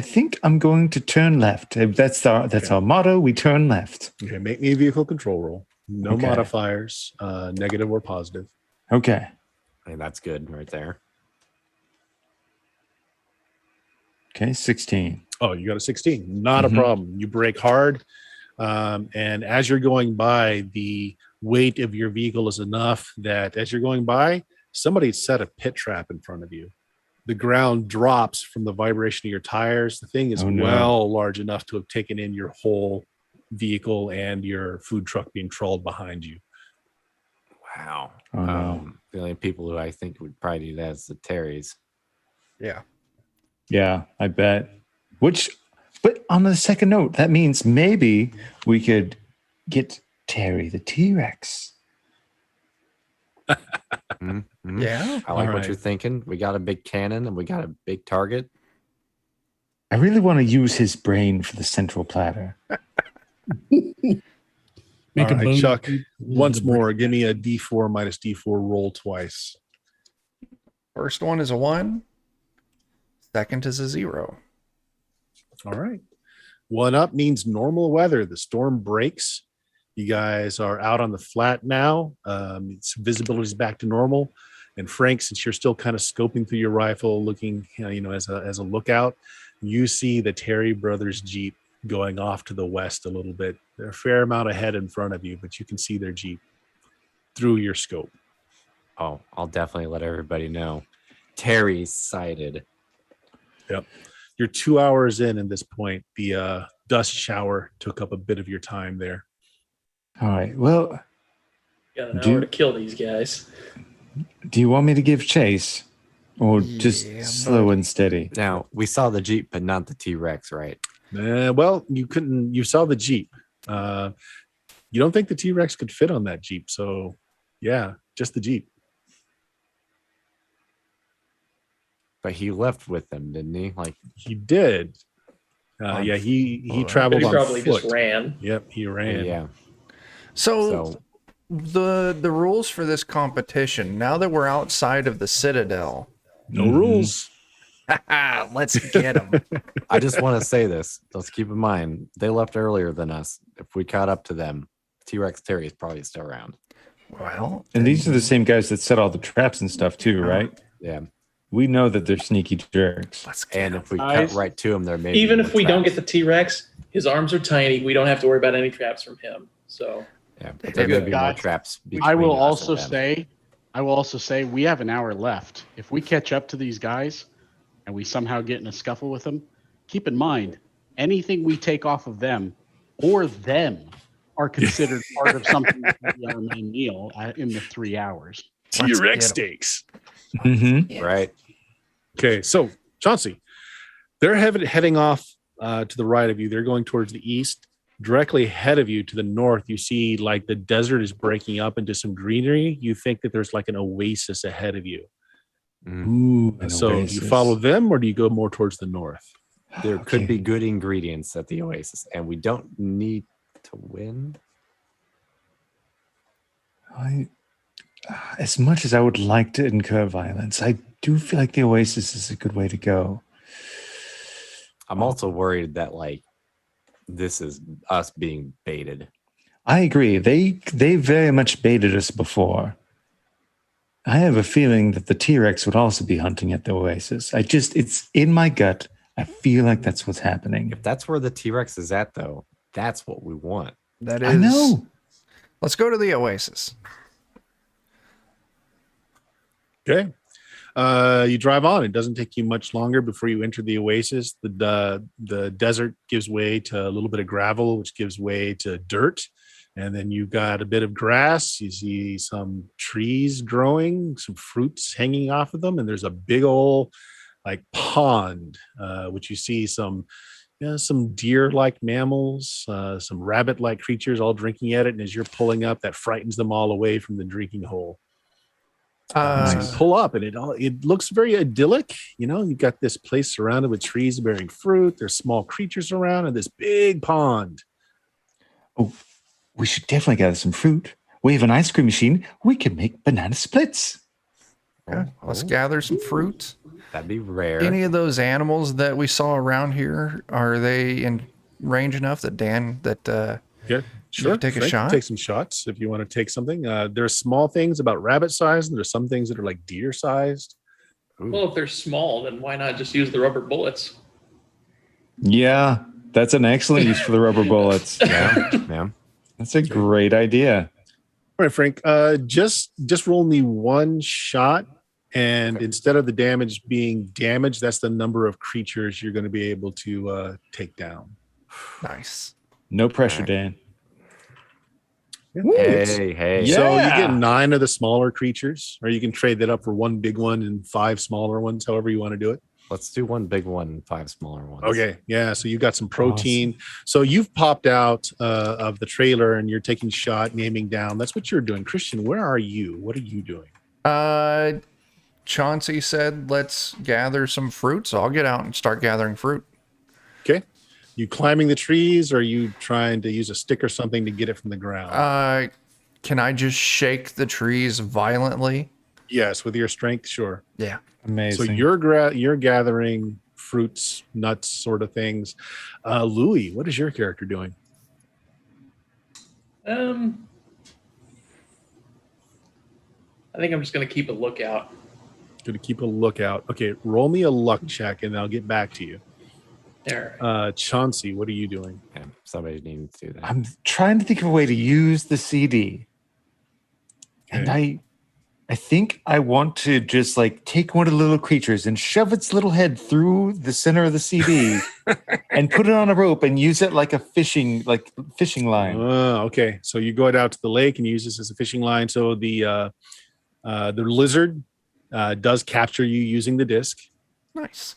think I'm going to turn left. That's our motto. We turn left. Okay, make me a vehicle control roll. No Okay. modifiers, negative or positive. Okay. I mean, that's good right there. Okay, 16. Oh, you got a 16. Not a problem. You brake hard. And as you're going by, the weight of your vehicle is enough that as you're going by, somebody set a pit trap in front of you. The ground drops from the vibration of your tires. The thing is well large enough to have taken in your whole vehicle and your food truck being trawled behind you. Wow. Oh, no. The only people who I think would probably do that is the Terrys. Yeah. Yeah, I bet. But on the second note, that means maybe we could get Terry the T-Rex. Mm-hmm. Yeah. I like All what right. you're thinking. We got a big cannon and we got a big target. I really want to use his brain for the central platter. Make All a right, bone. Chuck, once more, give me a D4 minus D4 roll twice. First one is a 1. Second is a 0. All right. 1 up means normal weather. The storm breaks. You guys are out on the flat now. Visibility is back to normal. And Frank, since you're still kind of scoping through your rifle, looking, as a lookout, you see the Terry Brothers Jeep going off to the west a little bit. They're a fair amount ahead in front of you, but you can see their Jeep through your scope. Oh, I'll definitely let everybody know. Terry's sighted. Yep. You're 2 hours in at this point. The dust shower took up a bit of your time there. All right. Well, Got an hour to kill these guys. do you want me to give chase or just Yeah, slow and steady? Now, we saw the Jeep, but not the T-Rex, right? Well, you saw the Jeep. You don't think the T-Rex could fit on that Jeep. So yeah, just the Jeep. But he left with them, didn't he? Like, He did. Yeah, he traveled But he on probably foot. just ran. Yep, he ran. yeah. So the rules for this competition, now that we're outside of the Citadel, No rules. let's get them. I just want to say this. Let's keep in mind, they left earlier than us. If we caught up to them, T-Rex Terry is probably still around. Well, And these are the same guys that set all the traps and stuff too, right? Yeah. We know that they're sneaky jerks. let's get And 'em. if we Guys, cut right to him, there may be Even more if we don't get traps. the T-Rex, his arms are tiny. We don't have to worry about any traps from him. So Yeah, but there may be more Guys, traps. I will between us and them. I will also say we have an hour left. If we catch up to these guys and we somehow get in a scuffle with them, keep in mind anything we take off of them or them are considered part of something that will be our main meal in the 3 hours. T-Rex get 'em. steaks. Mm-hmm. Right. Okay, so Chauncey, they're heading off to the right of you. They're going towards the east. Directly ahead of you to the north, you see like the desert is breaking up into some greenery. You think that there's like an oasis ahead of you. Ooh, an So do you oasis. follow them or do you go more towards the north? There could Okay. be good ingredients at the Oasis, and we don't need to win. As much as I would like to incur violence, I do feel like the oasis is a good way to go. I'm also worried that like this is us being baited. I agree. They very much baited us before. I have a feeling that the T-Rex would also be hunting at the oasis. It's in my gut. I feel like that's what's happening. If that's where the T-Rex is at, though, that's what we want. That is. I know. Let's go to the Oasis. Okay. You drive on. It doesn't take you much longer before you enter the oasis. The desert gives way to a little bit of gravel, which gives way to dirt. And then you've got a bit of grass. You see some trees growing, some fruits hanging off of them. And there's a big old like pond, which you see some deer-like mammals, some rabbit-like creatures all drinking at it. And as you're pulling up, that frightens them all away from the drinking hole. So you pull up and it looks very idyllic. You've got this place surrounded with trees bearing fruit. There's small creatures around and this big pond. Oh, we should definitely gather some fruit. We have an ice cream machine. We can make banana splits. Yeah, let's gather some fruit. That'd be rare. Any of those animals that we saw around here, are they in range enough that Sure. Take a Frank, shot. take some shots if you want to take something. There's small things about rabbit sized, and there's some things that are like deer sized. Well, if they're small, then why not just use the rubber bullets? Yeah, that's an excellent use for the rubber bullets. Yeah. That's a great idea. All right, Frank. Just roll me one shot, and instead of the damage being damaged, that's the number of creatures you're going to be able to take down. Nice. No pressure, Dan. Hey. So you Yeah. get 9 of the smaller creatures, or you can trade that up for one big one and 5 smaller ones, however you want to do it. Let's do one big one and 5 smaller ones. Okay, yeah. So you got some protein. So you've popped out of the trailer and you're taking shot, and aiming down. That's what you're doing, Christian. Where are you? What are you doing? Chauncey said, let's gather some fruit. So I'll get out and start gathering fruit. Okay. You climbing the trees, or are you trying to use a stick or something to get it from the ground? Can I just shake the trees violently? Yes, with your strength, sure. Yeah. Amazing. So you're gathering fruits, nuts, sort of things. Louis, what is your character doing? I think I'm just going to keep a lookout. Going to keep a lookout. Okay, roll me a luck check, and I'll get back to you. All right. Chauncey, what are you doing? Yeah, somebody needs to do that. I'm trying to think of a way to use the CD. And I think I want to just like take one of the little creatures and shove its little head through the center of the CD and put it on a rope and use it like a fishing line. Okay. So you go out to the lake and use this as a fishing line. So the lizard does capture you using the disc. Nice.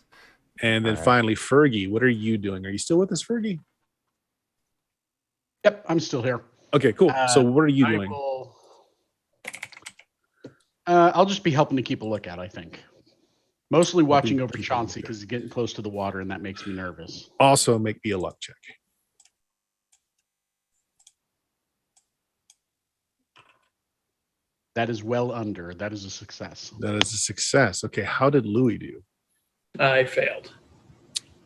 And then finally, Fergie, what are you doing? Are you still with us, Fergie? Yep, I'm still here. Okay, cool. So what are you doing? I'll just be helping to keep a lookout, I think. Mostly watching over Chauncey because he's getting close to the water, and that makes me nervous. Also, make me a luck check. That is well under. That is a success. That is a success. Okay, how did Louis do? I failed.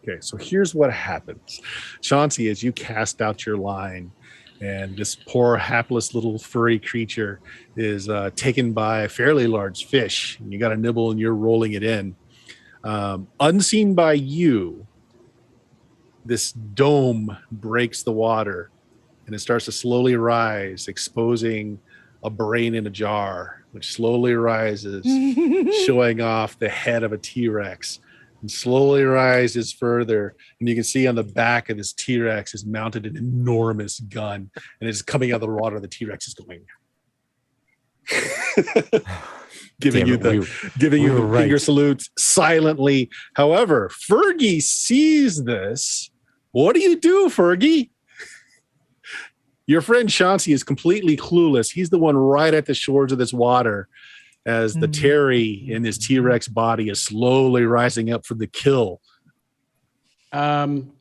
Okay, so here's what happens. Chauncey, as you cast out your line, and this poor, hapless little furry creature is taken by a fairly large fish, and you got a nibble and you're rolling it in. Unseen by you, this dome breaks the water, and it starts to slowly rise, exposing a brain in a jar, which slowly rises, showing off the head of a T-Rex, and slowly rises further. And you can see on the back of this T-Rex is mounted an enormous gun, and it's coming out of the water. The T-Rex is going, giving you the finger salutes silently. However, Fergie sees this. What do you do, Fergie? Your friend Chauncey is completely clueless. He's the one right at the shores of this water as the Terry in his T-Rex body is slowly rising up for the kill. Dan,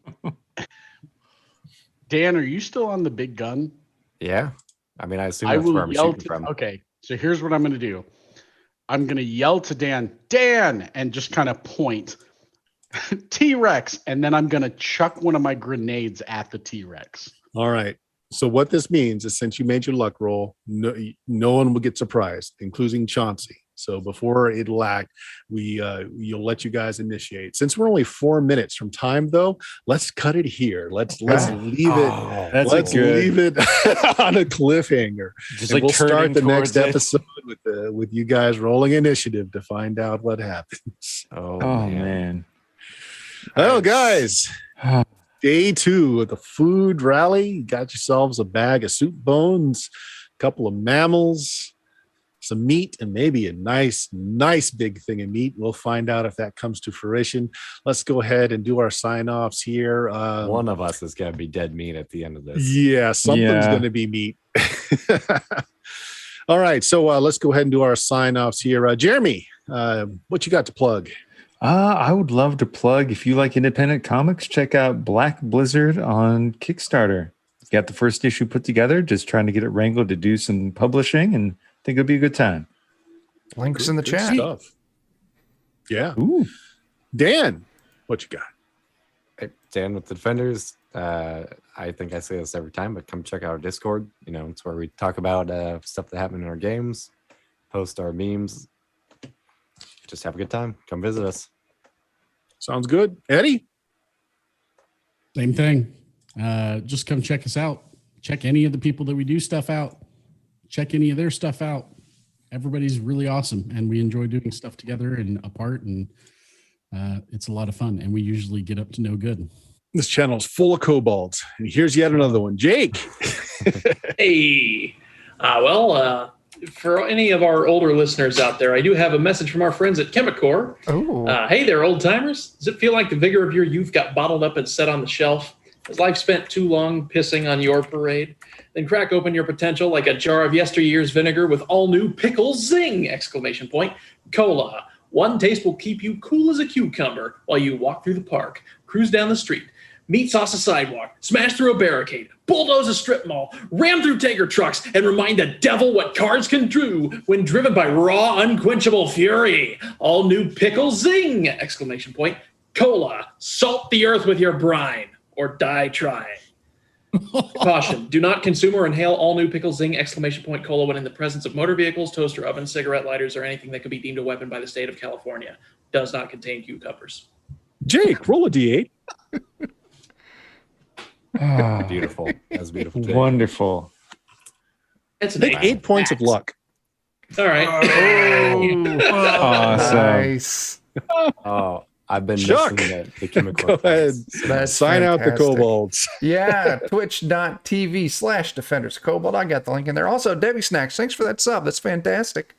are you still on the big gun? Yeah. I mean, I assume I that's where will I'm yell shooting to, from. okay, so here's what I'm going to do. I'm going to yell to Dan, and just kind of point T-Rex, and then I'm going to chuck one of my grenades at the T-Rex. All right. So what this means is, since you made your luck roll, no one will get surprised, including Chauncey. So before it'll act, you'll let you guys initiate. Since we're only 4 minutes from time, though, let's cut it here. Let's leave it. Let's leave it on a cliffhanger. Just and like we'll start the next towards it. episode with you guys rolling initiative to find out what happens. Oh, man. Oh, guys. Day 2 of the food rally. You got yourselves a bag of soup bones, a couple of mammals, some meat, and maybe a nice big thing of meat. We'll find out if that comes to fruition. Let's go ahead and do our sign-offs here. One of us is going to be dead meat at the end of this. Yeah, something's going to be meat. All right, so let's go ahead and do our sign-offs here. Jeremy, what you got to plug? I would love to plug, if you like independent comics, check out Black Blizzard on Kickstarter. Got the first issue put together, just trying to get it wrangled to do some publishing, and I think it'll be a good time. Links in the Good chat. stuff. Yeah. Ooh. Dan, what you got? Hey, Dan with the Defenders. I think I say this every time, but come check out our Discord. You know, it's where we talk about stuff that happened in our games, post our memes. Just have a good time. Come visit us. Sounds good. Eddie? Same thing. Just come check us out. Check any of the people that we do stuff out. Check any of their stuff out. Everybody's really awesome, and we enjoy doing stuff together and apart, and it's a lot of fun, and we usually get up to no good. This channel is full of kobolds. And here's yet another one. Jake. Hey, for any of our older listeners out there, I do have a message from our friends at Chemicor. Oh, Hey there, old timers. Does it feel like the vigor of your youth got bottled up and set on the shelf? Has life spent too long pissing on your parade? Then crack open your potential like a jar of yesteryear's vinegar with all new pickle zing! Exclamation point. Cola. One taste will keep you cool as a cucumber while you walk through the park, cruise down the street, meat sauce a sidewalk, smash through a barricade, bulldoze a strip mall, ram through tanker trucks, and remind the devil what cars can do when driven by raw, unquenchable fury. All new pickle zing! Exclamation point. Cola. Salt the earth with your brine, or die trying. Caution, do not consume or inhale all new pickle zing! Exclamation point cola when in the presence of motor vehicles, toaster ovens, cigarette lighters, or anything that could be deemed a weapon by the state of California. Does not contain cucumbers. Jake, roll a D8. Beautiful. That was beautiful. Jake. Wonderful. It's an Take 8 points of luck. All right. Awesome. nice. Oh, I've been Chuck, missing the chemical. Go ahead. That's Sign out the fantastic. kobolds. Yeah, twitch.tv/Defenders of Cobalt. I got the link in there. Also, Debbie Snacks, thanks for that sub. That's fantastic.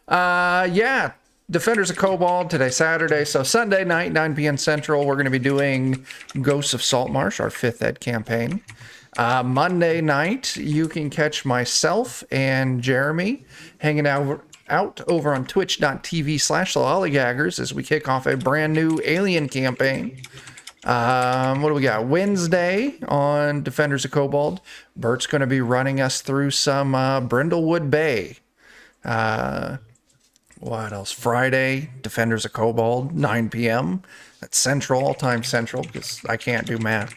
Yeah, Defenders of Cobalt today, Saturday. So Sunday night, 9 p.m. Central, we're going to be doing Ghosts of Saltmarsh, our 5th ed campaign. Monday night, you can catch myself and Jeremy hanging out over on twitch.tv/Lollygaggers as we kick off a brand new Alien campaign. What do we got? Wednesday on Defenders of Cobalt, Bert's going to be running us through some Brindlewood Bay. What else? Friday, Defenders of Cobalt, 9 p.m. That's Central, all-time Central, because I can't do math.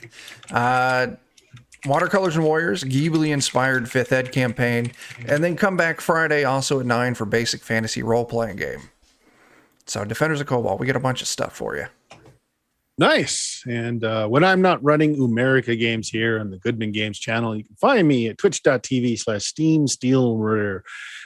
Watercolors and Warriors, Ghibli-inspired 5th ed campaign. And then come back Friday also at 9 for basic fantasy role-playing game. So Defenders of Cobalt, we got a bunch of stuff for you. Nice. And when I'm not running Umerica games here on the Goodman Games channel, you can find me at twitch.tv/SteamSteelMurder.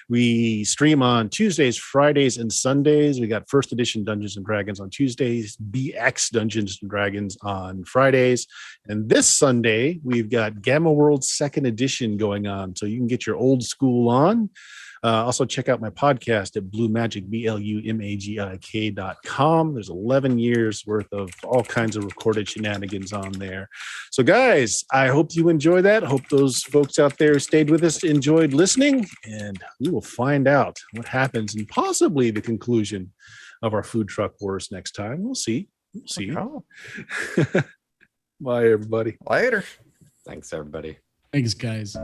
We stream on Tuesdays, Fridays, and Sundays. We got first edition Dungeons and Dragons on Tuesdays, BX Dungeons and Dragons on Fridays. And this Sunday, we've got Gamma World 2nd edition going on. So you can get your old school on. Also, check out my podcast at BlueMagik.com. There's 11 years worth of all kinds of recorded shenanigans on there. So, guys, I hope you enjoy that. Hope those folks out there stayed with us, enjoyed listening, and we will find out what happens and possibly the conclusion of our food truck wars next time. We'll see. We'll see. Oh. Bye, everybody. Later. Thanks, everybody. Thanks, guys.